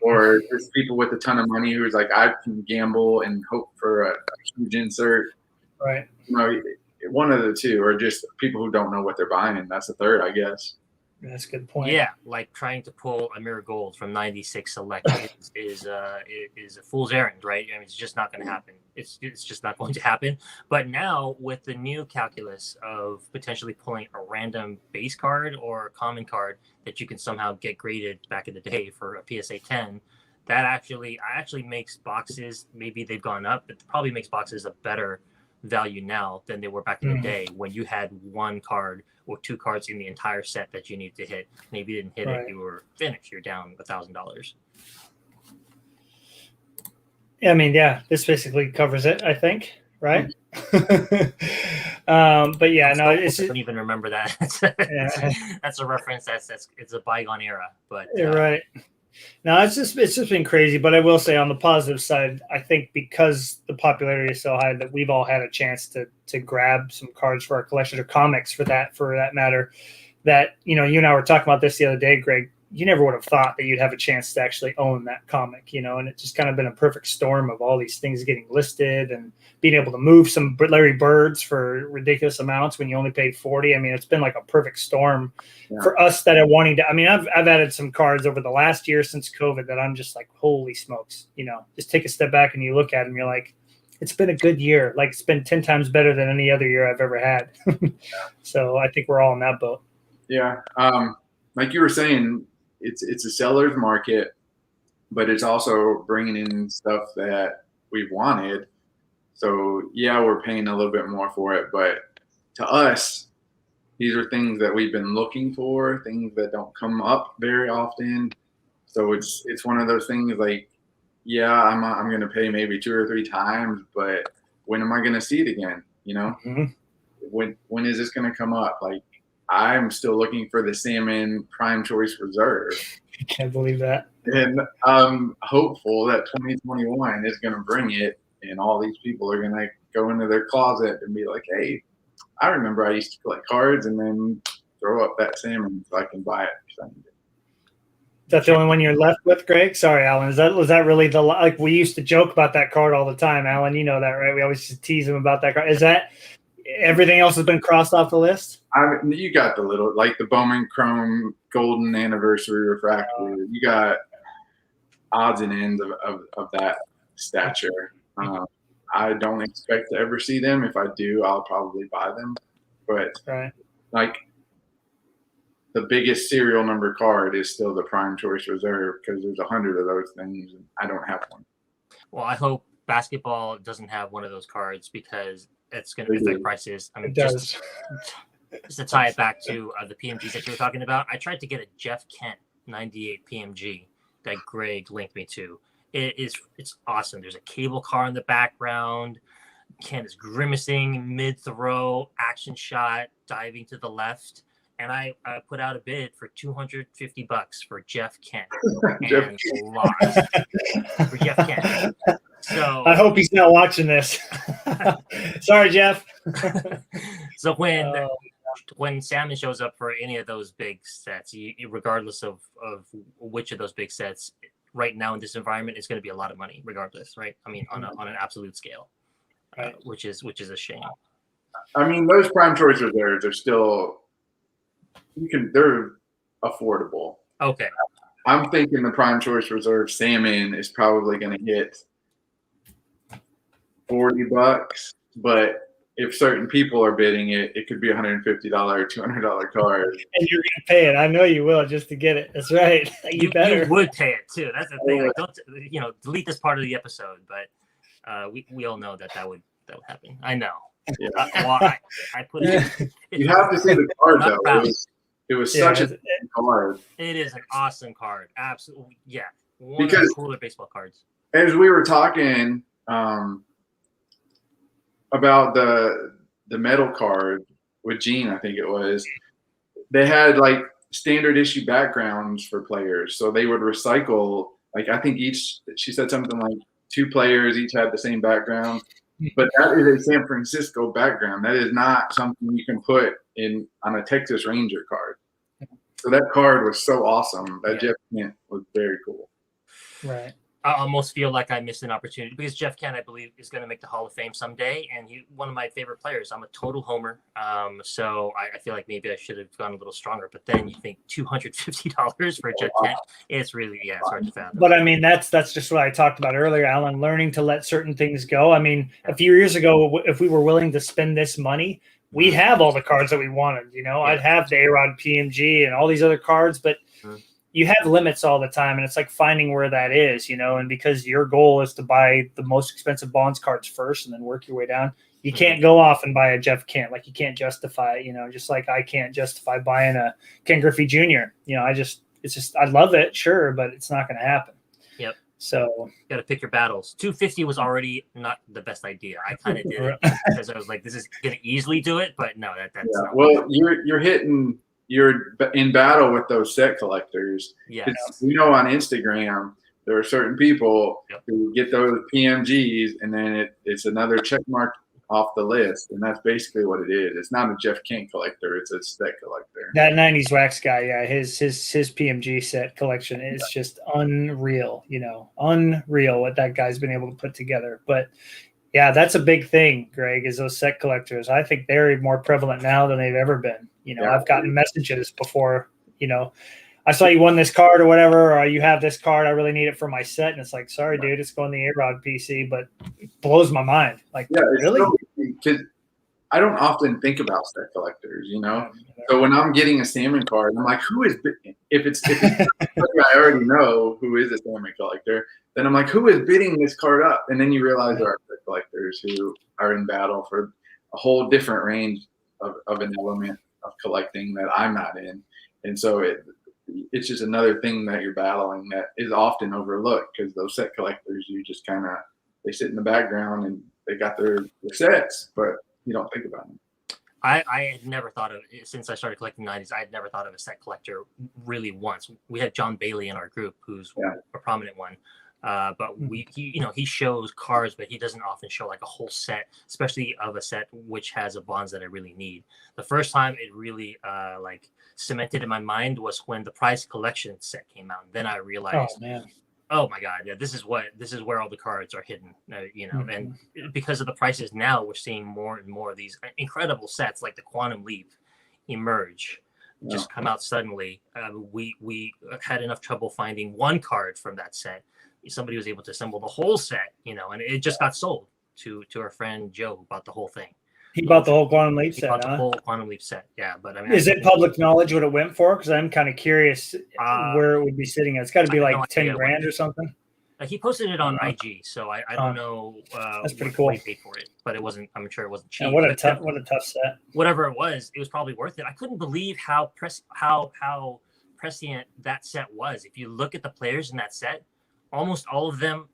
or there's people with a ton of money who's like, I can gamble and hope for a huge insert. Right. You know, one of the two, or just people who don't know what they're buying. And that's the third, I guess. That's a good point. Yeah, like trying to pull a Mirror Gold from '96 Select is a fool's errand, right? I mean, it's just not going to happen. It's just not going to happen. But now with the new calculus of potentially pulling a random base card or a common card that you can somehow get graded back in the day for a PSA 10, that actually makes boxes. Maybe they've gone up, but probably makes boxes a better value now than they were back in the day when you had one card or two cards in the entire set that you needed to hit. Maybe you didn't hit it, you were finished. You're down $1,000. I mean, yeah, this basically covers it, I think, right? But yeah, no, I don't even remember that. That's a reference. It's a bygone era. But you're right. No, it's just been crazy. But I will say, on the positive side, I think because the popularity is so high that we've all had a chance to grab some cards for our collection, or comics for that matter. That, you and I were talking about this the other day, Greg. You never would have thought that you'd have a chance to actually own that comic, and it's just kind of been a perfect storm of all these things getting listed and being able to move some Larry Birds for ridiculous amounts when you only paid $40. I mean, it's been like a perfect storm for us that are wanting to. I mean, I've added some cards over the last year since COVID that I'm just like, holy smokes, just take a step back and you look at them, you're like, it's been a good year. Like, it's been 10 times better than any other year I've ever had. So I think we're all in that boat. Yeah. Like you were saying, it's a seller's market, but it's also bringing in stuff that we've wanted. So yeah, we're paying a little bit more for it, but to us, these are things that we've been looking for, things that don't come up very often. So it's one of those things like, yeah, I'm going to pay maybe 2 or 3 times, but when am I going to see it again? When is this going to come up? Like, I'm still looking for the Salmon Prime Choice Reserve. I can't believe that. And I'm hopeful that 2021 is going to bring it, and all these people are going to go into their closet and be like, hey, I remember I used to collect cards, and then throw up that Salmon so I can buy it. Is that the only one you're left with, Greg? Sorry, Alan. Was that really like we used to joke about that card all the time, Alan? You know that, right? We always used to tease him about that card. Is that everything else has been crossed off the list? You got the little, like the Bowman Chrome Golden Anniversary Refractor. You got odds and ends of that stature. I don't expect to ever see them. If I do, I'll probably buy them. But like, the biggest serial number card is still the Prime Choice Reserve, because there's 100 of those things, and I don't have one. Well, I hope basketball doesn't have one of those cards, because it's going to affect prices. I mean, just to tie it back to the PMGs that you were talking about, I tried to get a Jeff Kent 98 PMG that Greg linked me to. It's awesome. There's a cable car in the background. Kent is grimacing mid-throw, action shot, diving to the left. And I put out a bid for $250 for Jeff Kent and lost for Jeff Kent. So I hope he's not watching this. Sorry, Jeff. So when Salmon shows up for any of those big sets, regardless of which of those big sets, right now in this environment, it's going to be a lot of money, regardless, right? I mean, on an absolute scale, which is a shame. I mean, those Prime Choice Reserves are still. They're affordable. Okay. I'm thinking the Prime Choice Reserve Salmon is probably going to hit $40, but if certain people are bidding it, it could be $150 or $200 card. And you're going to pay it. I know you will, just to get it. That's right. You better. You would pay it too. That's the thing. Like, don't delete this part of the episode, but we all know that would happen. I know. Yeah. I put it. You have to see the card though. It was such a card. It is an awesome card. Absolutely. Yeah. One of the cooler baseball cards. As we were talking about the metal card with Gene, I think it was, they had like standard issue backgrounds for players. So they would recycle, like, I think she said something like 2 players each had the same background. But that is a San Francisco background. That is not something you can put on a Texas Ranger card. So that card was so awesome. That Jeff Kent was very cool. Right. I almost feel like I missed an opportunity because Jeff Kent, I believe, is going to make the Hall of Fame someday, and he's one of my favorite players. I'm a total homer, so I feel like maybe I should have gone a little stronger. But then you think $250 for Jeff Kent, it's really it's hard to fathom. But I mean, that's just what I talked about earlier, Alan. Learning to let certain things go. I mean, a few years ago, if we were willing to spend this money, we have all the cards that we wanted. You know, I'd have the A-Rod PMG and all these other cards, but you have limits all the time, and it's like finding where that is, you know. And because your goal is to buy the most expensive Bonds cards first and then work your way down, you can't go off and buy a Jeff Kent. Like, you can't justify it, you know, just like I can't justify buying a Ken Griffey Jr. You know, I love it, sure, but it's not going to happen. Yep. So you got to pick your battles. 250 was already not the best idea. I kind of did it because I was like, this is going to easily do it, but no, that's not. Well, you're in battle with those set collectors. Yeah. You know, on Instagram, there are certain people who get those PMGs, and then it's another check mark off the list, and that's basically what it is. It's not a Jeff Kent collector; it's a set collector. That '90s wax guy, yeah, his PMG set collection is just unreal. You know, unreal what that guy's been able to put together. But yeah, that's a big thing, Greg, is those set collectors. I think they're more prevalent now than they've ever been. You know, I've gotten messages before, you know, I saw you won this card or whatever, or you have this card, I really need it for my set. And it's like, sorry, dude, it's going the A-Rod PC, but it blows my mind. Like, really? Because I don't often think about set collectors, you know? So when I'm getting a salmon card, I'm like, who is – if it's I already know who is a salmon collector, then I'm like, who is bidding this card up? And then you realize there are set collectors who are in battle for a whole different range of an element of collecting that I'm not in. And so it's just another thing that you're battling that is often overlooked, because those set collectors, you just kind of – they sit in the background and they got their sets, but you don't think about them. I had never thought of, since I started collecting 90s, I had never thought of a set collector really once. We had John Bailey in our group, who's a prominent one. But he shows cards, but he doesn't often show like a whole set, especially of a set which has a Bonds that I really need. The first time it really cemented in my mind was when the Prize Collection set came out. And then I realized, oh my God, yeah, this is where all the cards are hidden, and because of the prices now, we're seeing more and more of these incredible sets like the Quantum Leap emerge, just come out suddenly. We had enough trouble finding one card from that set. Somebody was able to assemble the whole set, and it just got sold to our friend Joe, who bought the whole thing. He bought the whole Quantum Leap set. Bought the whole Quantum Leap set, yeah. But I mean, is it public knowledge what it went for? Because I'm kind of curious where it would be sitting at. It's got to be like 10 grand or something. He posted it on IG, so I don't know. That's pretty cool. He paid for it, but it wasn't. I'm sure it wasn't cheap. Yeah, what a tough set. Whatever it was probably worth it. I couldn't believe how prescient that set was. If you look at the players in that set, almost all of them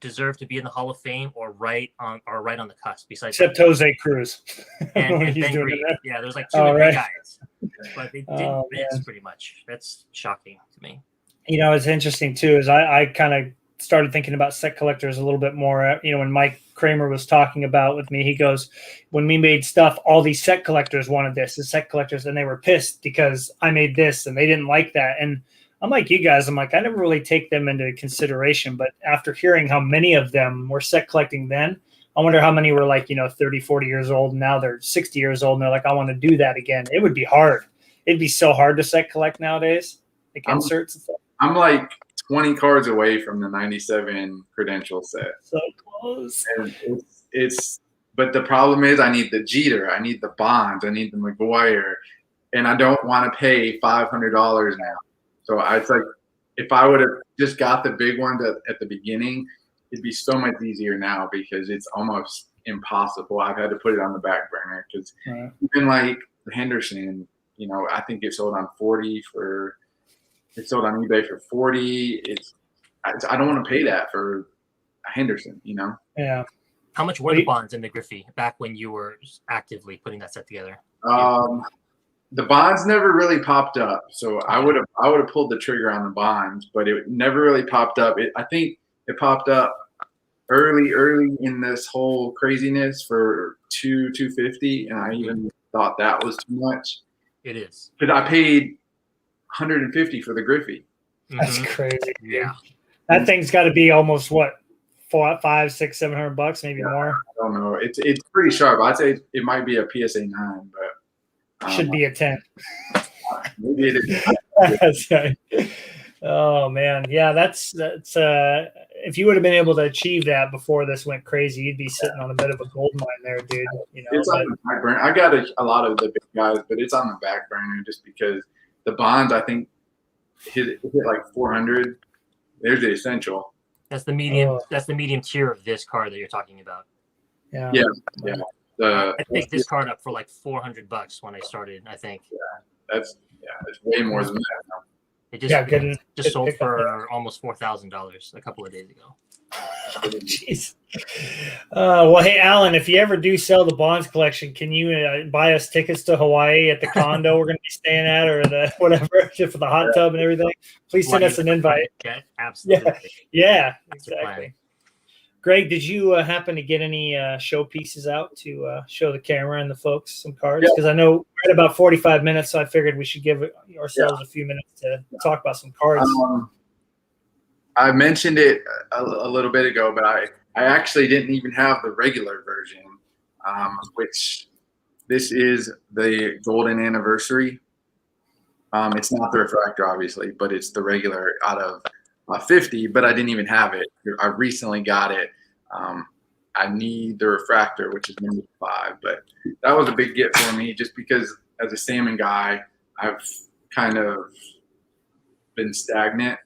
deserve to be in the Hall of Fame or right on the cusp. Besides, except Jose Cruz and Ben Reed. Yeah, there's like two or three guys, but they didn't miss pretty much. That's shocking to me. It's interesting too. Is I kind of started thinking about set collectors a little bit more. When Mike Kramer was talking about with me, he goes, when we made stuff, all these set collectors wanted this, the set collectors, and they were pissed because I made this and they didn't like that. And I'm like you guys, I never really take them into consideration, but after hearing how many of them were set collecting then, I wonder how many were 30, 40 years old, and now they're 60 years old, and they're like, I want to do that again. It would be hard. It'd be so hard to set collect nowadays, like inserts and stuff. I'm like 20 cards away from the 97 credential set. So close. And but the problem is I need the Jeter, I need the Bonds, I need the McGuire, and I don't want to pay $500 now. So it's like, if I would have just got the big ones at the beginning, it'd be so much easier now, because it's almost impossible. I've had to put it on the back burner, because even like the Henderson, I think it sold on eBay for 40. I don't want to pay that for a Henderson, Yeah. How much were the Bonds in the Griffey back when you were actively putting that set together? The Bonds never really popped up, so I would have pulled the trigger on the Bonds, but it never really popped up. I think it popped up early in this whole craziness for $250, and I even thought that was too much. It is, because I paid $150 for the Griffey. That's crazy. Yeah, That thing's got to be almost what, 5, 6, $700, maybe more. I don't know. It's pretty sharp. I'd say it might be a PSA 9, but Should be a 10. maybe it is. That's right. Oh man, yeah, that's if you would have been able to achieve that before this went crazy, you'd be sitting on a bit of a gold mine there, dude. You know, It's on the back burner. I got a lot of the big guys, but it's on the back burner just because the bonds, I think, hit like 400. There's the essential. That's the medium. Oh. That's the medium tier of this card that you're talking about. yeah. I picked this card up for like $400 when I started. I think It's way more than that now. it just Yeah, good. just sold for almost $4,000 a couple of days ago. Jeez. Well, hey, Alan, if you ever do sell the Bonds collection, can you buy us tickets to Hawaii at the condo we're going to be staying at, or the whatever, for the hot tub and everything? Please send us an invite. Yeah, absolutely. Yeah, That's the exactly. plan. Greg, did you happen to get any show pieces out to show the camera and the folks some cards? Because I know we're at about 45 minutes, so I figured we should give ourselves a few minutes to talk about some cards. I mentioned it a little bit ago, but I actually didn't even have the regular version, which this is the golden anniversary. It's not the refractor, obviously, but it's the regular out of 50, but I didn't even have it. I recently got it. I need the refractor, which is number 5, but that was a big get for me just because as a salmon guy, I've kind of been stagnant.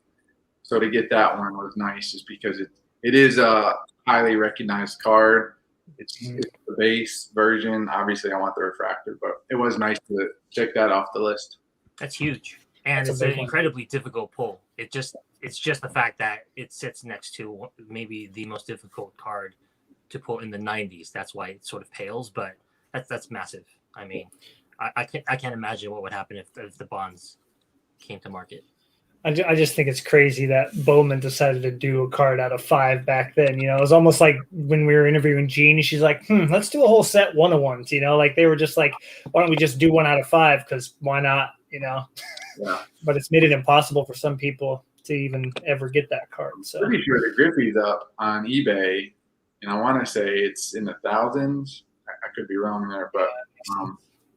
So to get that one was nice just because it is a highly recognized card. It's the base version. Obviously, I want the refractor, but it was nice to check that off the list. That's huge, and That's it's a an big one. incredibly difficult pull. It's just the fact that it sits next to maybe the most difficult card to pull in the 90s. That's why it sort of pales, but that's massive. I mean, I can't imagine what would happen if the Bonds came to market. I just think it's crazy that Bowman decided to do a card out of 5 back then. You know, it was almost like when we were interviewing Jean, she's like, let's do a whole set 1-of-1s. You know, like they were just like, why don't we just do 1 out of 5? Because why not? You know, Yeah. But it's made it impossible for some people to even ever get that card. So Pretty sure the Griffey's up on eBay, and I want to say it's in the thousands. I could be wrong there, but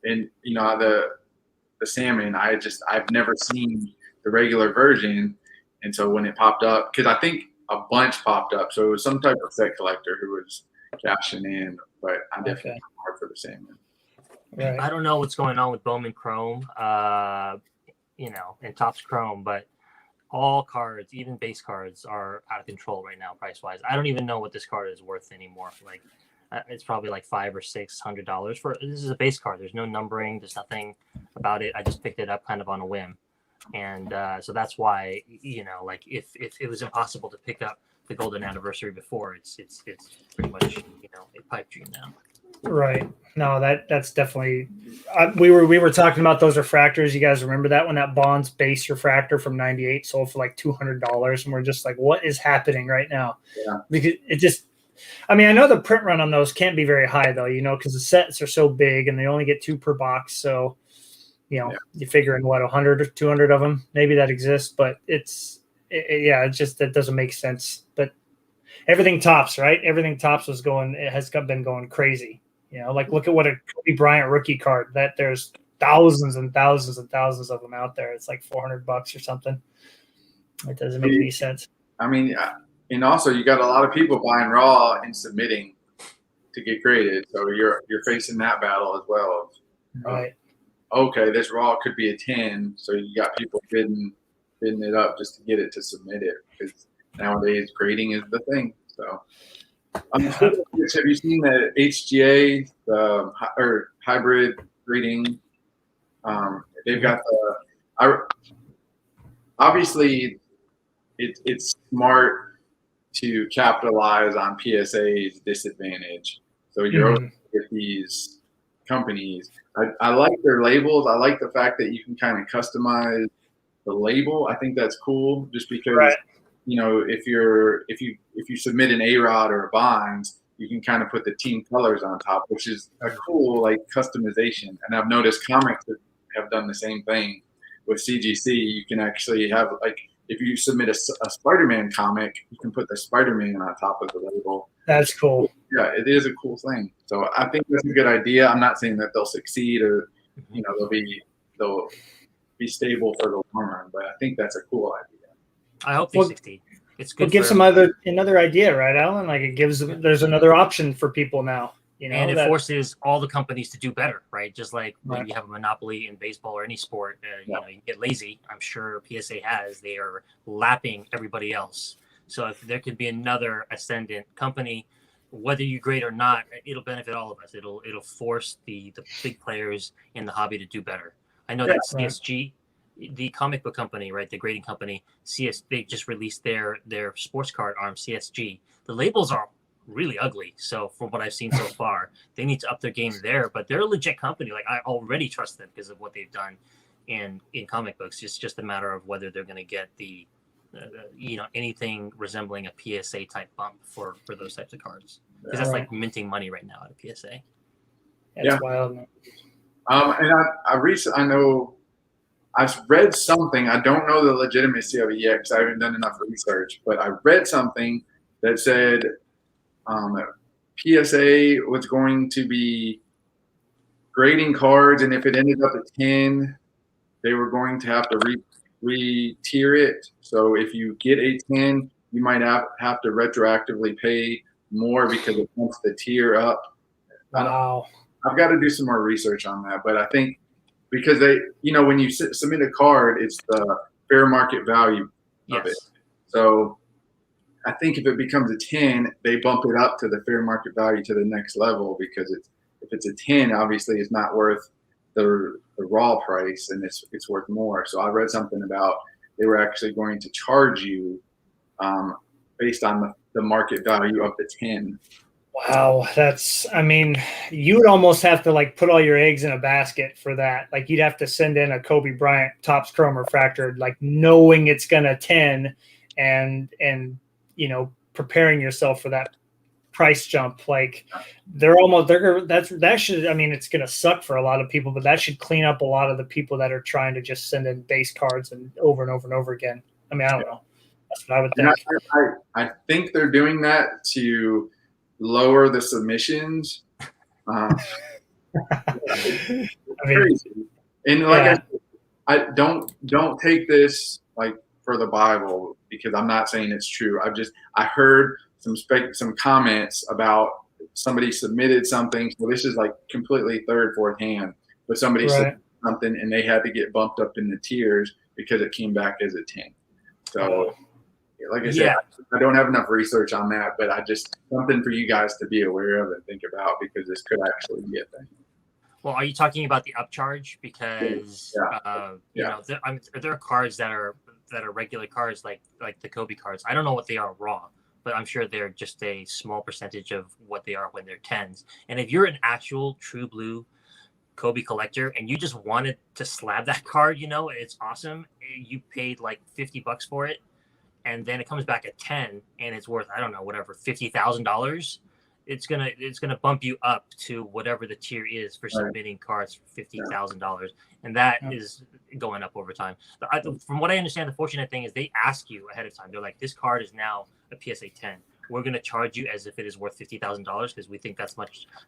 and you know the salmon, I've never seen the regular version, and so when it popped up, because I think a bunch popped up, so it was some type of set collector who was cashing in, but I definitely hard for the salmon. right. I don't know what's going on with Bowman Chrome, and Topps Chrome, but all cards, even base cards, are out of control right now, price wise. I don't even know what this card is worth anymore. Like, it's probably like $500 or $600 for. This is a base card. There's no numbering. There's nothing about it. I just picked it up kind of on a whim, and so that's why like if it was impossible to pick up the golden anniversary before, it's pretty much a pipe dream now. Right. No, that's definitely. We were talking about those refractors. You guys remember that when that Bonds base refractor from '98 sold for like $200, and we're just like, what is happening right now? Yeah. Because it just. I mean, I know the print run on those can't be very high though, because the sets are so big and they only get 2 per box. So, you figure in what 100 or 200 of them maybe that exists, but it's just that doesn't make sense. But everything Topps, right? Everything Topps has been going crazy. Like look at what a Kobe Bryant rookie card that there's thousands and thousands and thousands of them out there. It's like $400 or something. It doesn't make any sense. I mean, and also you got a lot of people buying raw and submitting to get graded, so you're facing that battle as well. Right. Okay, this raw could be a 10, so you got people bidding it up just to get it to submit it, because nowadays grading is the thing. So, have you seen the HGA or hybrid grading? They've got obviously it's smart to capitalize on PSA's disadvantage. So you're able to get these companies. I like their labels. I like the fact that you can kind of customize the label. I think that's cool, just because if you submit an A-Rod or a Bonds, you can kind of put the team colors on top, which is a cool like customization. And I've noticed comics have done the same thing with CGC. You can actually have like if you submit a Spider-Man comic, you can put the Spider-Man on top of the label. That's cool. Yeah, it is a cool thing. So I think that's a good idea. I'm not saying that they'll succeed or, they'll be stable for the long run, but I think that's a cool idea. I hope they succeed. It's good. It gives them another idea, right, Alan? Like there's another option for people now. And it forces all the companies to do better, right? Just like when you have a monopoly in baseball or any sport, you get lazy. I'm sure PSA has. They are lapping everybody else. So if there could be another ascendant company, whether you grade or not, it'll benefit all of us. It'll force the big players in the hobby to do better. I know that CSG, the comic book company, right, the grading company, they just released their sports card arm, CSG. The labels are really ugly. So from what I've seen so far, they need to up their game there. But they're a legit company. Like I already trust them because of what they've done in comic books. It's just a matter of whether they're going to get the anything resembling a PSA type bump for those types of cards, because that's like minting money right now at a PSA. That's wild. And I know I've read something. I don't know the legitimacy of it yet because I haven't done enough research. But I read something that said PSA was going to be grading cards, and if it ended up at 10, they were going to have to re-tier it. So if you get a 10, you might have to retroactively pay more because it bumps the tier up. Wow. I've got to do some more research on that, but I think because they, when you submit a card, it's the fair market value of it. So I think if it becomes a 10, they bump it up to the fair market value to the next level, because if it's a 10, obviously it's not worth the raw price, and it's worth more. So I read something about they were actually going to charge you based on the market value of the 10. Wow, you would almost have to like put all your eggs in a basket for that. Like you'd have to send in a Kobe Bryant Topps Chrome Refractor, like knowing it's gonna 10, and preparing yourself for that price jump. Like it's gonna suck for a lot of people, but that should clean up a lot of the people that are trying to just send in base cards and over and over and over again. I don't know. That's what I would think. I think they're doing that to lower the submissions. Crazy. And I don't take this like for the Bible, because I'm not saying it's true. I heard some comments about somebody submitted something. So this is like completely third, fourth hand, but somebody submitted something and they had to get bumped up in the tiers because it came back as a 10. So like I said, I don't have enough research on that, but something for you guys to be aware of and think about, because this could actually be a thing. Well, are you talking about the upcharge? Because there are cards that are regular cards like the Kobe cards. I don't know what they are raw, but I'm sure they're just a small percentage of what they are when they're 10s. And if you're an actual true blue Kobe collector and you just wanted to slab that card, it's awesome. You paid like $50 for it, and then it comes back at 10 and it's worth, I don't know, whatever, $50,000. It's gonna bump you up to whatever the tier is for submitting cards for $50,000, and that is going up over time. From what I understand, the fortunate thing is they ask you ahead of time. They're like, this card is now a PSA 10. We're gonna charge you as if it is worth $50,000 because we think that's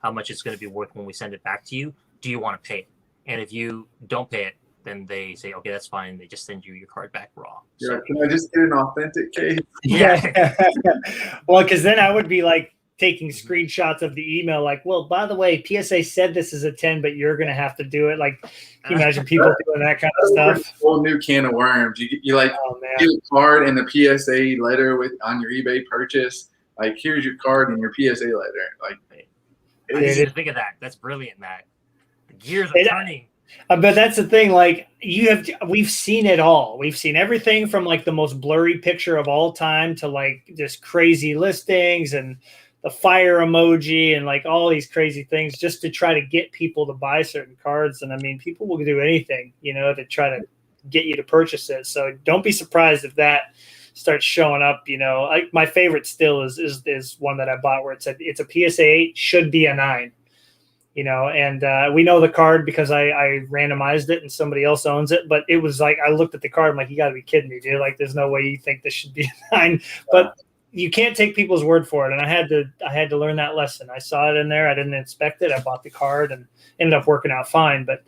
how much it's gonna be worth when we send it back to you. Do you want to pay it? And if you don't pay it, then they say, okay, that's fine. They just send you your card back raw. So, can I just get an authentic case? Yeah. Well, because then I would be like taking screenshots of the email, like, well, by the way, PSA said this is a 10, but you're going to have to do it. Like, can you imagine people doing that kind of stuff? A whole new can of worms. You like get a card and the PSA letter on your eBay purchase. Like, here's your card and your PSA letter. Like, I didn't think of that. That's brilliant, Matt. The gears are turning. But that's the thing. Like, we've seen it all. We've seen everything from like the most blurry picture of all time to like just crazy listings and the fire emoji and like all these crazy things just to try to get people to buy certain cards. And people will do anything, to try to get you to purchase it. So don't be surprised if that starts showing up. Like my favorite still is one that I bought where it said it's a PSA 8, should be a 9. and we know the card because I randomized it and somebody else owns it. But it was like, I looked at the card, I'm like, you got to be kidding me, dude. Like, there's no way you think this should be a 9. But you can't take people's word for it. And I had to learn that lesson. I saw it in there. I didn't inspect it. I bought the card and ended up working out fine. But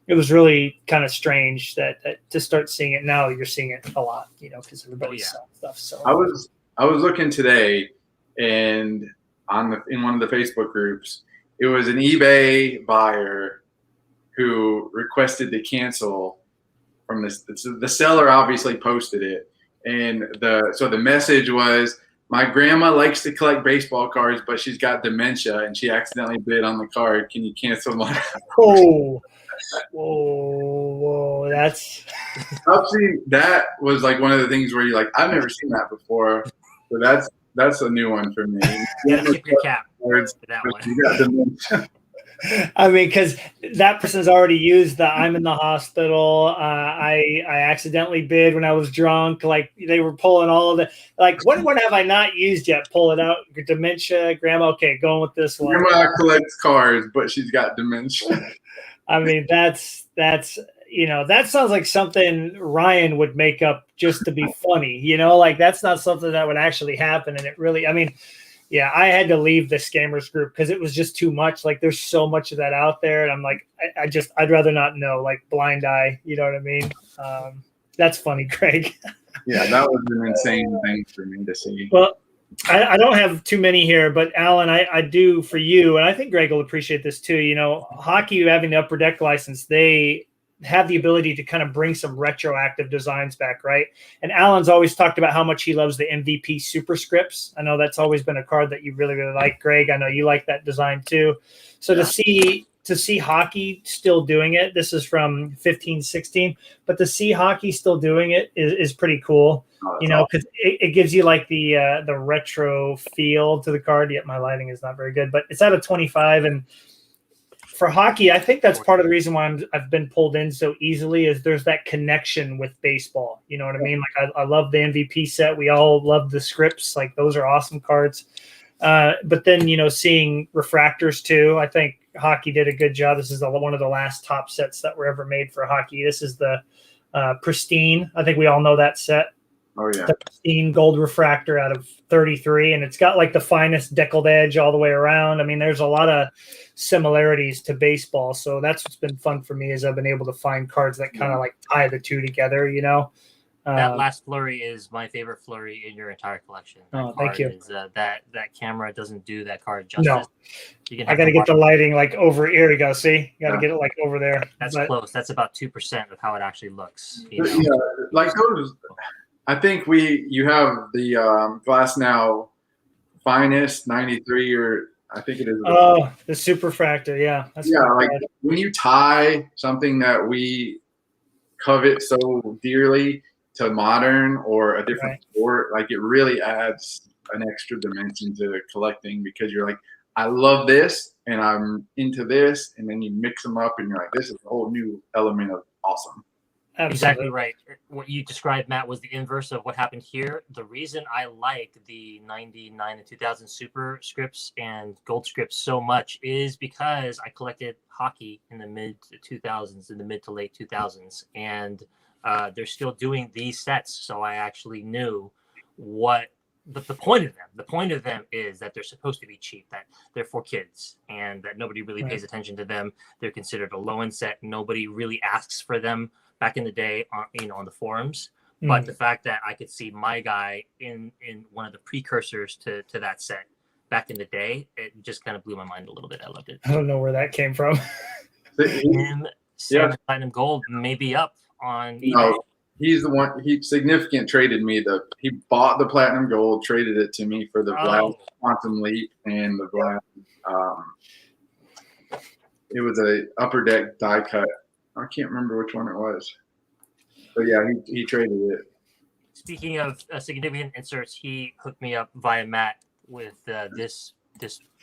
it was really kind of strange that to start seeing it now. You're seeing it a lot, because everybody's selling stuff. So I was looking today, and in one of the Facebook groups, it was an eBay buyer who requested to cancel from this. The seller obviously posted it, and the message was, my grandma likes to collect baseball cards, but she's got dementia and she accidentally bid on the card. Can you cancel my? Whoa! That's. See, that was like one of the things where you're like, I've never seen that before. So that's a new one for me. You gotta tip your cap for that one. You got dementia. I mean, because that person's already used the I'm in the hospital. I accidentally bid when I was drunk. Like, they were pulling all of the, like, what have I not used yet? Pull it out. Dementia, grandma. Okay, going with this one. Grandma collects cards, but she's got dementia. I mean, that's that sounds like something Ryan would make up just to be funny. Like, that's not something that would actually happen. And it really, I mean. Yeah, I had to leave the scammers group because it was just too much. Like, there's so much of that out there. And I'm like, I'd rather not know, like, blind eye. You know what I mean? That's funny, Greg. Yeah, that was an insane thing for me to see. Well, I don't have too many here, but Alan, I do for you. And I think Greg will appreciate this too. Hockey having the Upper Deck license, they have the ability to kind of bring some retroactive designs back, right? And Alan's always talked about how much he loves the MVP superscripts. I know that's always been a card that you really, really like, Greg. I know you like that design too. So to see hockey still doing it, this is from 15-16, but to see hockey still doing it is pretty cool. Because it gives you like the retro feel to the card. Yet my lighting is not very good, but it's out of 25. And for hockey, I think that's part of the reason why I've been pulled in so easily is there's that connection with baseball. You know what I mean? Like, I love the MVP set. We all love the scripts. Like, those are awesome cards. But then, seeing refractors too, I think hockey did a good job. This is one of the last top sets that were ever made for hockey. This is the Pristine. I think we all know that set. Oh, yeah. The Pristine gold refractor out of 33, and it's got like the finest deckled edge all the way around. I mean, there's a lot of similarities to baseball, so that's what's been fun for me is I've been able to find cards that kind of like tie the two together. That last flurry is my favorite flurry in your entire collection. Thank you. That camera doesn't do that card justice. No, I got to get the lighting like over here. You go, see, you got to get it like over there. That's close. That's about 2% of how it actually looks. Yeah, like those. I think you have the Glass Now Finest 93, or I think it is. Oh, the Superfractor, yeah. That's like when you tie something that we covet so dearly to modern or a different sport, like, it really adds an extra dimension to collecting, because you're like, I love this and I'm into this, and then you mix them up and you're like, this is a whole new element of awesome. Absolutely. Exactly right. What you described, Matt, was the inverse of what happened here. The reason I like the 99 and 2000 super scripts and gold scripts so much is because I collected hockey in the mid 2000s, in the mid to late 2000s, and they're still doing these sets. So I actually knew what the point of them. The point of them is that they're supposed to be cheap, that they're for kids, and that nobody really pays attention to them. They're considered a low-end set. Nobody really asks for them. Back in the day, on the forums, but the fact that I could see my guy in one of the precursors to that set back in the day, it just kind of blew my mind a little bit. I loved it. I don't know where that came from. And Platinum Gold may be up on eBay. No, he's the one. He significant traded me he bought the Platinum Gold, traded it to me for the Vlad Quantum Leap and the Vlad. It was a Upper Deck die cut. I can't remember which one it was, but yeah, he traded it. Speaking of significant inserts, he hooked me up via Matt with this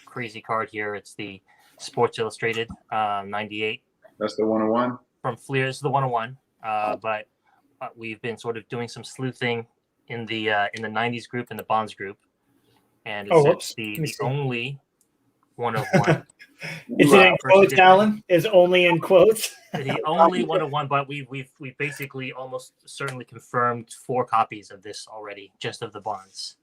crazy card here. It's the Sports Illustrated 98. That's the 101 from Fleer. This is the 101, but we've been sort of doing some sleuthing in the 90s group and the Bonds group, and it's the only one of one. Is it in quotes, Alan? Is only in quotes? The only one of one, but we've basically almost certainly confirmed 4 copies of this already, just of the Bonds.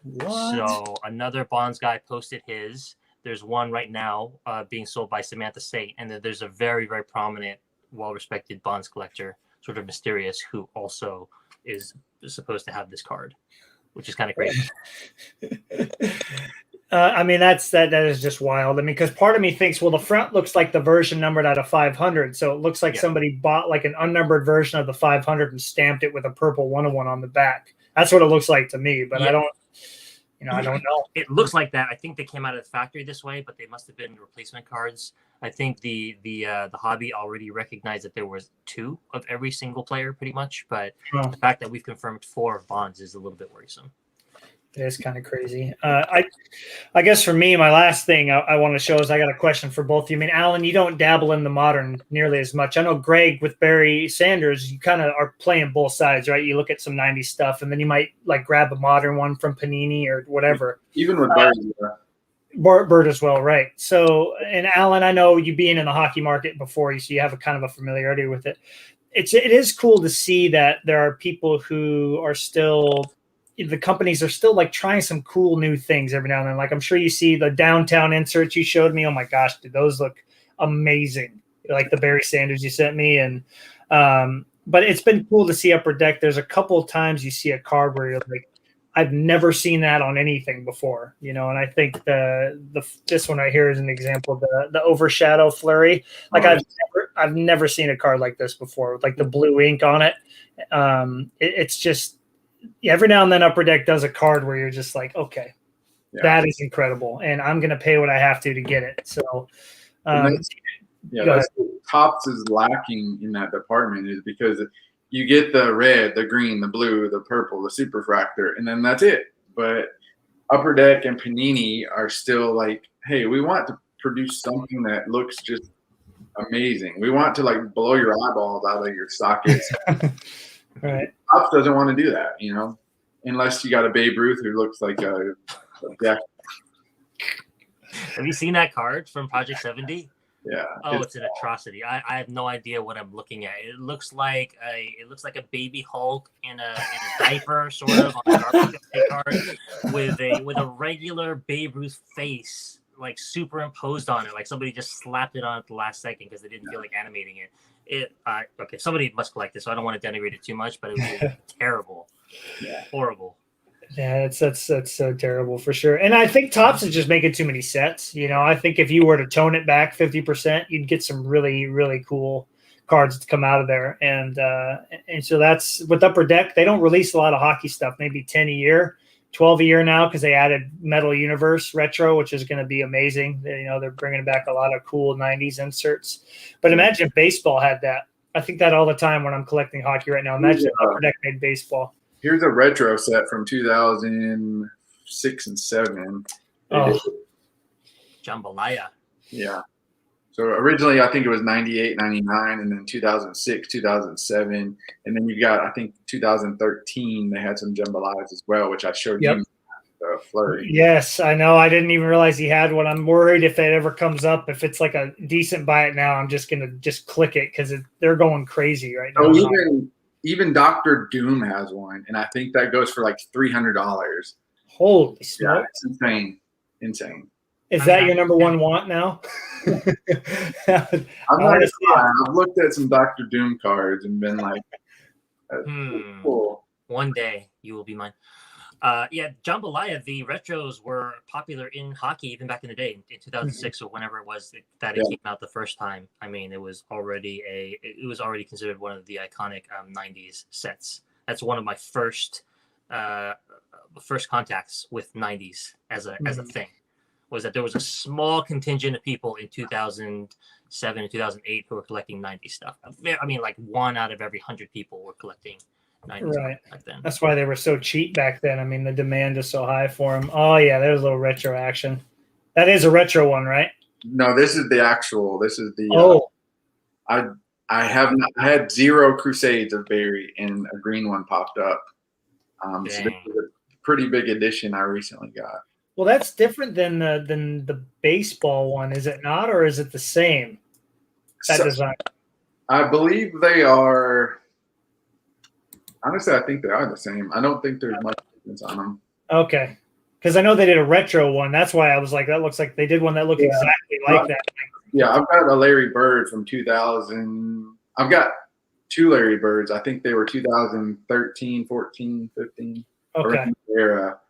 What? So another Bonds guy posted his. There's one right now being sold by Samantha State, and then there's a very, very prominent, well-respected Bonds collector, sort of mysterious, who also is supposed to have this card, which is kind of crazy. I mean, that is just wild. I mean, because part of me thinks, well, the front looks like the version numbered out of 500, so it looks like somebody bought like an unnumbered version of the 500 and stamped it with a purple 101 on the back. That's what it looks like to me, but I don't. I don't know. It looks like that. I think they came out of the factory this way, but they must have been replacement cards. I think the hobby already recognized that there was 2 of every single player, pretty much. But the fact that we've confirmed 4 of Bonds is a little bit worrisome. It is kind of crazy. I guess for me, my last thing I want to show is I got a question for both of you. I mean, Alan, you don't dabble in the modern nearly as much. I know Greg with Barry Sanders, you kind of are playing both sides, right? You look at some 90s stuff, and then you might like grab a modern one from Panini or whatever. Even with Bird, Bird as well, right? So, and Alan, I know you being in the hockey market before, so you have a kind of a familiarity with it. It is cool to see that there are people who are still. The companies are still like trying some cool new things every now and then. Like I'm sure you see the downtown inserts you showed me. Oh my gosh, did those look amazing? Like the Barry Sanders you sent me. And but it's been cool to see Upper Deck. There's a couple of times you see a card where you're like, I've never seen that on anything before, and I think this one right here is an example of the Overshadow Flurry. Like I've never seen a card like this before with like the blue ink on it. It's just. Every now and then Upper Deck does a card where you're just like, okay, that is incredible. And I'm going to pay what I have to get it. So, Topps is lacking in that department is because you get the red, the green, the blue, the purple, the superfractor, and then that's it. But Upper Deck and Panini are still like, hey, we want to produce something that looks just amazing. We want to like blow your eyeballs out of your sockets. Right. Topps doesn't want to do that, unless you got a Babe Ruth who looks like a Jack. Have you seen that card from Project 70? Yeah. Oh, it's an atrocity. I have no idea what I'm looking at. It looks like a baby Hulk in a diaper, sort of, on a garbage card with a regular Babe Ruth face like superimposed on it, like somebody just slapped it on at the last second because they didn't feel like animating it. Okay, somebody must collect this, so I don't want to denigrate it too much, but it was terrible. Yeah, horrible. Yeah, that's so terrible for sure. And I think Topps is just making too many sets. I think if you were to tone it back 50%, you'd get some really, really cool cards to come out of there. And so that's with Upper Deck. They don't release a lot of hockey stuff, maybe 10 a year, 12 a year now, because they added Metal Universe Retro, which is going to be amazing. They're bringing back a lot of cool 90s inserts. But imagine if baseball had that. I think that all the time when I'm collecting hockey right now. Imagine if Upper Deck made baseball. Here's a retro set from 2006 and 7. Oh. Jambalaya. Yeah. So originally, I think it was 98, 99, and then 2006, 2007. And then you got, I think, 2013, they had some Jambalayas as well, which I showed you the Flurry. Yes, I know. I didn't even realize he had one. I'm worried if it ever comes up, if it's like a decent buy it now, I'm just going to just click it because they're going crazy right now. Even Dr. Doom has one, and I think that goes for like $300. Holy smokes. Yeah, it's insane. Is that your number one want now? I've looked at some Dr. Doom cards and been like, cool. One day you will be mine. Jambalaya, the retros were popular in hockey even back in the day, in 2006 or whenever it was that it came out the first time. I mean, it was already considered one of the iconic 90s sets. That's one of my first contacts with 90s as a thing. Was that there was a small contingent of people in 2007 and 2008 who were collecting 90s stuff. I mean, like 1 out of every 100 people were collecting 90s back then. That's why they were so cheap back then. I mean, the demand is so high for them. Oh, yeah, there's a little retro action. That is a retro one, right? No, this is the actual. This is the I had 0 Crusades of Barry, and a green one popped up. So this is a pretty big edition I recently got. Well, that's different than the baseball one, is it not, or is it the same? That So, design. I believe they are. Honestly, I think they are the same. I don't think there's much difference on them. Okay, because I know they did a retro one. That's why I was like, that looks like they did one that looked exactly like that. Yeah, I've got a Larry Bird from 2000. I've got two Larry Birds. I think they were 2013, 14, 15. Okay. Around the era.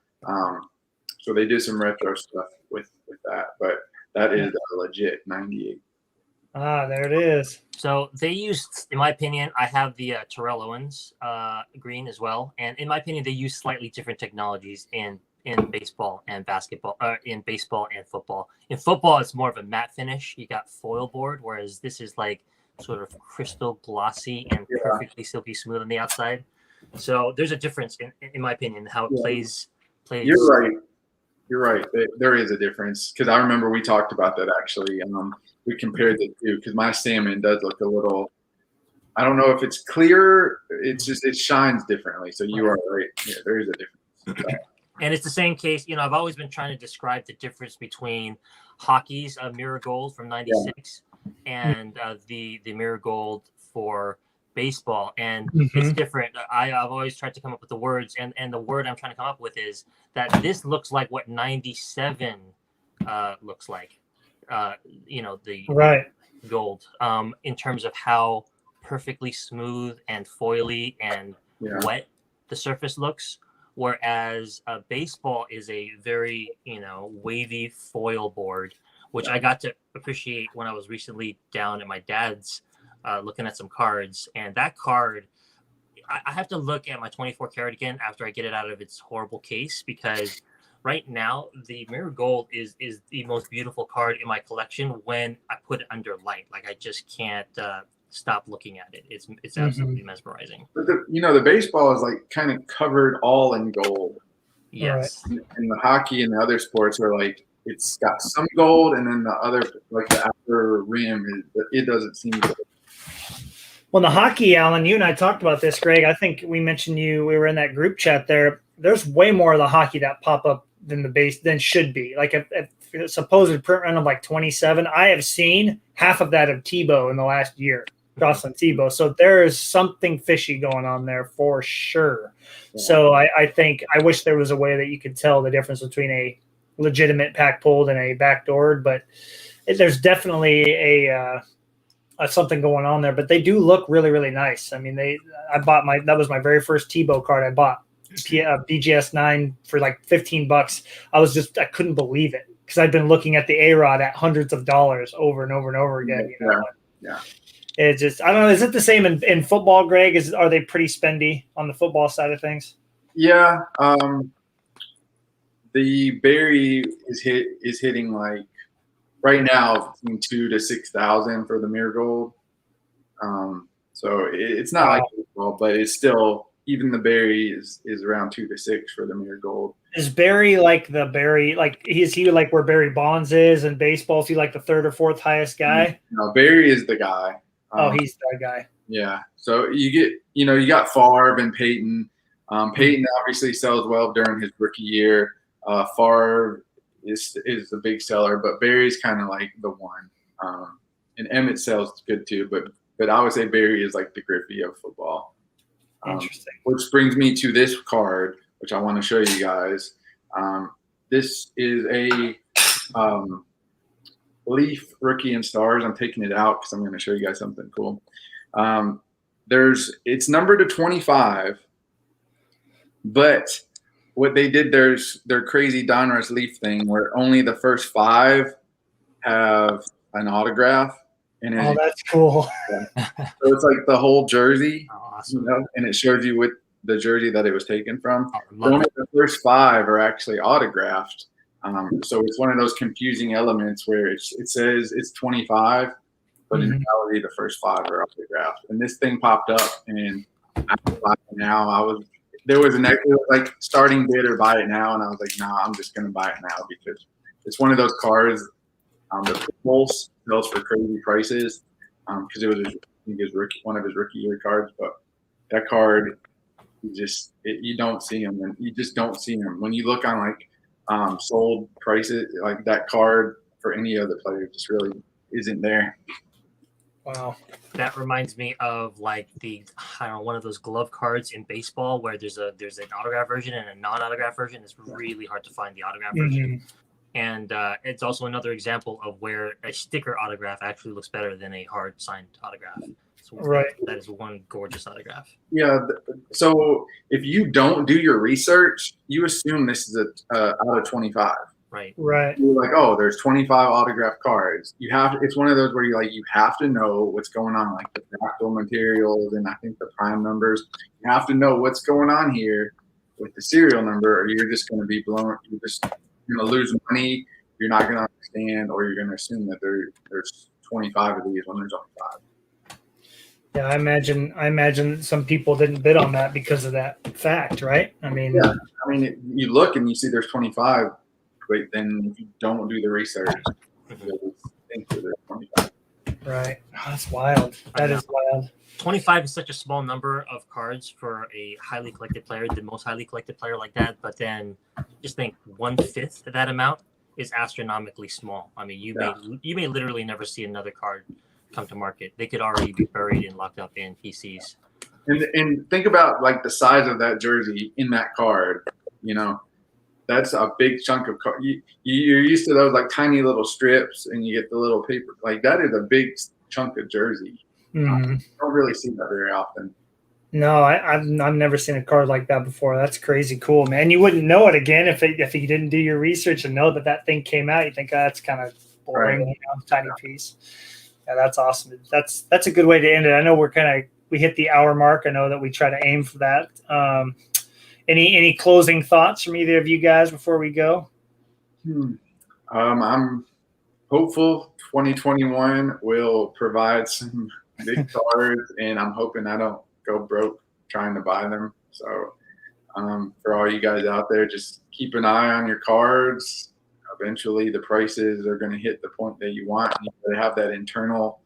So they did some retro stuff with that, but that is a legit 98. Ah, there it is. So they used, in my opinion, I have the Terrell Owens green as well, and in my opinion, they use slightly different technologies in baseball and basketball, in baseball and football. In football, it's more of a matte finish. You got foil board, whereas this is like sort of crystal glossy and perfectly silky smooth on the outside. So there's a difference, in my opinion, how it plays. You're right. You're right. There is a difference because I remember we talked about that actually. We compared the two because my salmon does look a little. I don't know if it's clear. It's just it shines differently. So you are right. Yeah, there is a difference. And it's the same case. I've always been trying to describe the difference between hockey's Mirror Gold from '96 and the Mirror Gold for baseball, and it's different. I've always tried to come up with the words, and the word I'm trying to come up with is that this looks like what '97 looks like. The gold in terms of how perfectly smooth and foily and wet the surface looks, whereas baseball is a very wavy foil board, which I got to appreciate when I was recently down at my dad's looking at some cards. And that card, I have to look at my 24 karat again after I get it out of its horrible case, because right now the Mirror Gold is the most beautiful card in my collection when I put it under light. Like I just can't stop looking at it. It's absolutely mesmerizing. But the baseball is like kind of covered all in gold. Yes. Right. And the hockey and the other sports are like it's got some gold, and then the other like the outer rim it doesn't seem good. Well, the hockey, Alan, you and I talked about this, Greg. I think we mentioned we were in that group chat there. There's way more of the hockey that pop up than the base than should be. Like a supposed print run of like 27, I have seen half of that of Tebow in the last year, Jocelyn Tebow. So there is something fishy going on there for sure. Yeah. So I think I wish there was a way that you could tell the difference between a legitimate pack pulled and a backdoored, but there's definitely a something going on there. But they do look really, really nice. I mean, that was my very first Tebow card I bought. BGS 9 for like $15. I couldn't believe it because I'd been looking at the A-Rod at hundreds of dollars over and over and over again. Yeah. It's just, I don't know. Is it the same in football, Greg? Are they pretty spendy on the football side of things? Yeah. The Barry is hitting like right now between 2,000 to 6,000 for the Mirror Gold. So it's not like football, but it's still. Even the Barry is around 2 to 6 for the Mirror Gold. Is Barry like the Barry? Like is he like where Barry Bonds is in baseball? Is he like the third or fourth highest guy? No, Barry is the guy. He's the guy. Yeah. So you got Favre and Peyton. Peyton obviously sells well during his rookie year. Favre is the big seller, but Barry's kind of like the one. And Emmett sells good too, but I would say Barry is like the Griffey of football. Interesting. Which brings me to this card, which I want to show you guys. This is a Leaf Rookie and Stars. I'm taking it out because I'm going to show you guys something cool. It's numbered to 25, but what they did, there's their crazy Donruss Leaf thing where only the first 5 have an autograph. And that's cool. So it's like the whole jersey, awesome. And it shows you what the jersey that it was taken from. Only the first 5 are actually autographed. So it's one of those confusing elements where it says it's 25, but in reality the first 5 are autographed. And this thing popped up, and I buy it now. There was like starting bid or buy it now, and I was like, nah, I'm just gonna buy it now because it's one of those cards. The Pulse sells for crazy prices because it was one of his rookie year cards. But that card, you don't see him, and you just don't see him when you look on like sold prices like that card for any other player just really isn't there. Wow. That reminds me of like one of those glove cards in baseball where there's an autograph version and a non-autograph version. It's really hard to find the autograph version. And it's also another example of where a sticker autograph actually looks better than a hard signed autograph. So Right. That is one gorgeous autograph. Yeah. So if you don't do your research, you assume this is out of 25. Right. Right. You're like, oh, there's 25 autograph cards. It's one of those where you have to know what's going on, like the fractal materials and I think the prime numbers. You have to know what's going on here with the serial number, or you're just going to be blown. You're just going to lose money. You're not going to understand, or you're going to assume that there's 25 of these when there's only 5. Yeah, I imagine some people didn't bid on that because of that fact, right? I mean, yeah. I mean, you look and you see there's 25. But then if you don't do the research, you'll think that there's 25. Right. Oh, that's wild. That is wild. 25 is such a small number of cards for a highly collected player, the most highly collected player like that. But then just think 1/5 of that amount is astronomically small. I mean, you may literally never see another card come to market. They could already be buried and locked up in PCs. And think about like the size of that jersey in that card, That's a big chunk of card. You're used to those like tiny little strips, and you get the little paper. Like that is a big chunk of jersey. Mm-hmm. You don't really see that very often. No, I've never seen a card like that before. That's crazy cool, man. You wouldn't know it again if you didn't do your research and know that thing came out. You think, that's kind of boring, Right. Tiny piece. Yeah, that's awesome. That's a good way to end it. I know we hit the hour mark. I know that we try to aim for that. Any closing thoughts from either of you guys before we go? I'm hopeful 2021 will provide some big cards, and I'm hoping I don't go broke trying to buy them. So for all you guys out there, just keep an eye on your cards. Eventually, the prices are going to hit the point that you want. You got to have that internal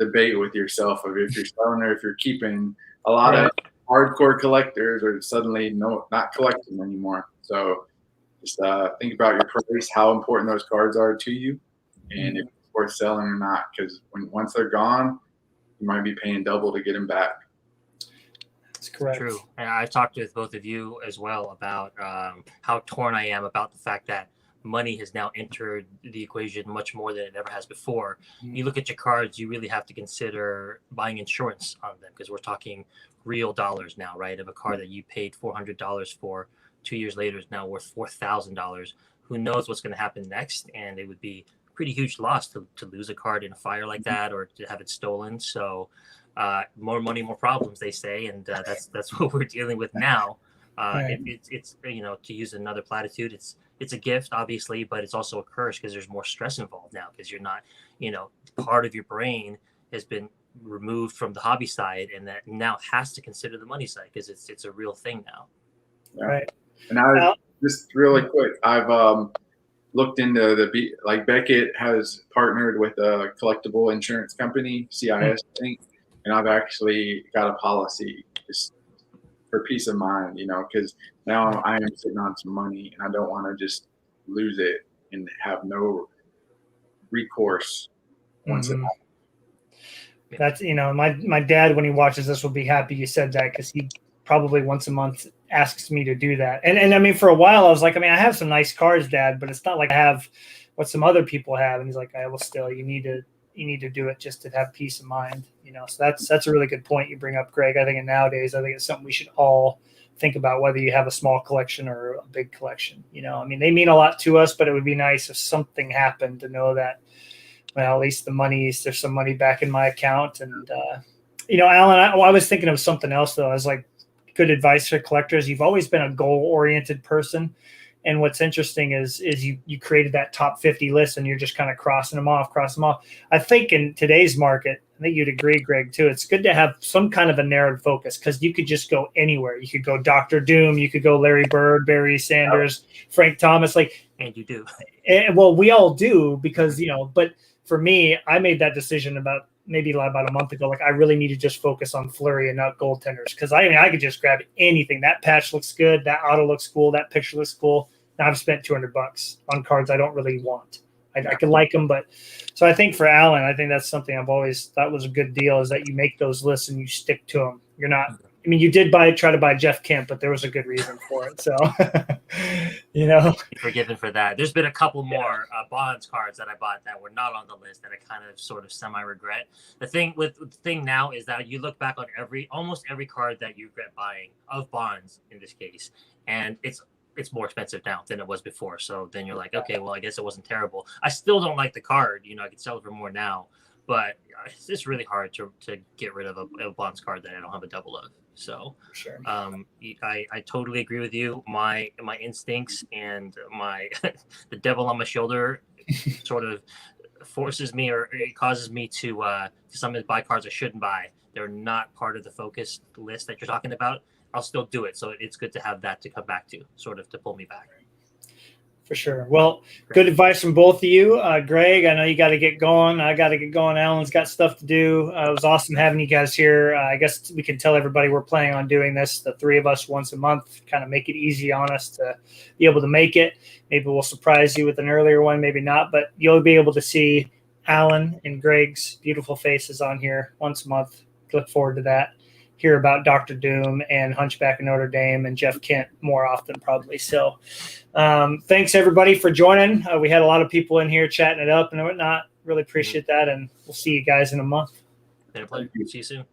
debate with yourself of if you're selling or if you're keeping. A lot of hardcore collectors are suddenly not collecting anymore. So just think about your price, how important those cards are to you, and if it's worth selling or not. Because once they're gone, you might be paying double to get them back. That's correct. True. And I've talked with both of you as well about how torn I am about the fact that money has now entered the equation much more than it ever has before. You look at your cards, you really have to consider buying insurance on them, because we're talking real dollars now, right? Of a card that you paid $400 for 2 years later is now worth $4,000. Who knows what's going to happen next? And it would be a pretty huge loss to lose a card in a fire like that, or to have it stolen. So more money, more problems, they say. And that's what we're dealing with now. It's to use another platitude, it's a gift, obviously, but it's also a curse, because there's more stress involved now, because you're not, part of your brain has been removed from the hobby side, and that now has to consider the money side, because it's a real thing now. Yeah. Right. And just really quick, I've looked into Beckett has partnered with a collectible insurance company, CIS, I think, and I've actually got a policy just for peace of mind, because now I am sitting on some money and I don't want to just lose it and have no recourse once it happens. That's, my dad, when he watches this, will be happy you said that, because he probably once a month asks me to do that. And I mean, for a while I was like, I have some nice cards, Dad, but it's not like I have what some other people have. And he's like, well, still, you need to do it just to have peace of mind, So that's a really good point you bring up, Greg. I think nowadays, it's something we should all think about, whether you have a small collection or a big collection. They mean a lot to us, but it would be nice if something happened to know that, well, at least there's some money back in my account. And, Alan, I was thinking of something else, though. I was like, good advice for collectors. You've always been a goal-oriented person. And what's interesting is you created that top 50 list, and you're just kind of crossing them off. I think in today's market, I think you'd agree, Greg, too, it's good to have some kind of a narrowed focus, because you could just go anywhere. You could go Dr. Doom. You could go Larry Bird, Barry Sanders, Frank Thomas. And you do. Well, we all do, because, but for me, I made that decision about a month ago. I really need to just focus on Fleury and not goaltenders, because I could just grab anything. That patch looks good. That auto looks cool. That picture looks cool. Now I've spent $200 on cards I don't really want. I could like them, but so I think for Alan, I think that's something I've always thought was a good deal is that you make those lists and you stick to them. You're not, I mean, you did try to buy Jeff Kent, but there was a good reason for it. So, you know, You're forgiven for that. There's been a couple more Bonds cards that I bought that were not on the list that I kind of sort of semi-regret. The thing now is that you look back on almost every card that you regret buying of Bonds in this case, and it's more expensive now than it was before. So then you're like, okay, well, I guess it wasn't terrible. I still don't like the card. You know, I could sell it for more now, but it's just really hard to get rid of a Bonds card that I don't have a double of. So sure. I totally agree with you. My instincts and my the devil on my shoulder sort of forces me, or it causes me to sometimes buy cards I shouldn't buy. They're not part of the focus list that you're talking about. I'll still do it. So it's good to have that to come back to, sort of to pull me back. For sure. Well, good advice from both of you. Greg, I know you got to get going. I got to get going. Alan's got stuff to do. It was awesome having you guys here. I guess we can tell everybody we're planning on doing this, the three of us, once a month, kind of make it easy on us to be able to make it. Maybe we'll surprise you with an earlier one, maybe not, but you'll be able to see Alan and Greg's beautiful faces on here once a month. Look forward to that. Hear about Dr. Doom and Hunchback of Notre Dame and Jeff Kent more often, probably. So thanks, everybody, for joining. We had a lot of people in here chatting it up and whatnot. Really appreciate that, and we'll see you guys in a month. Been a pleasure. See you soon.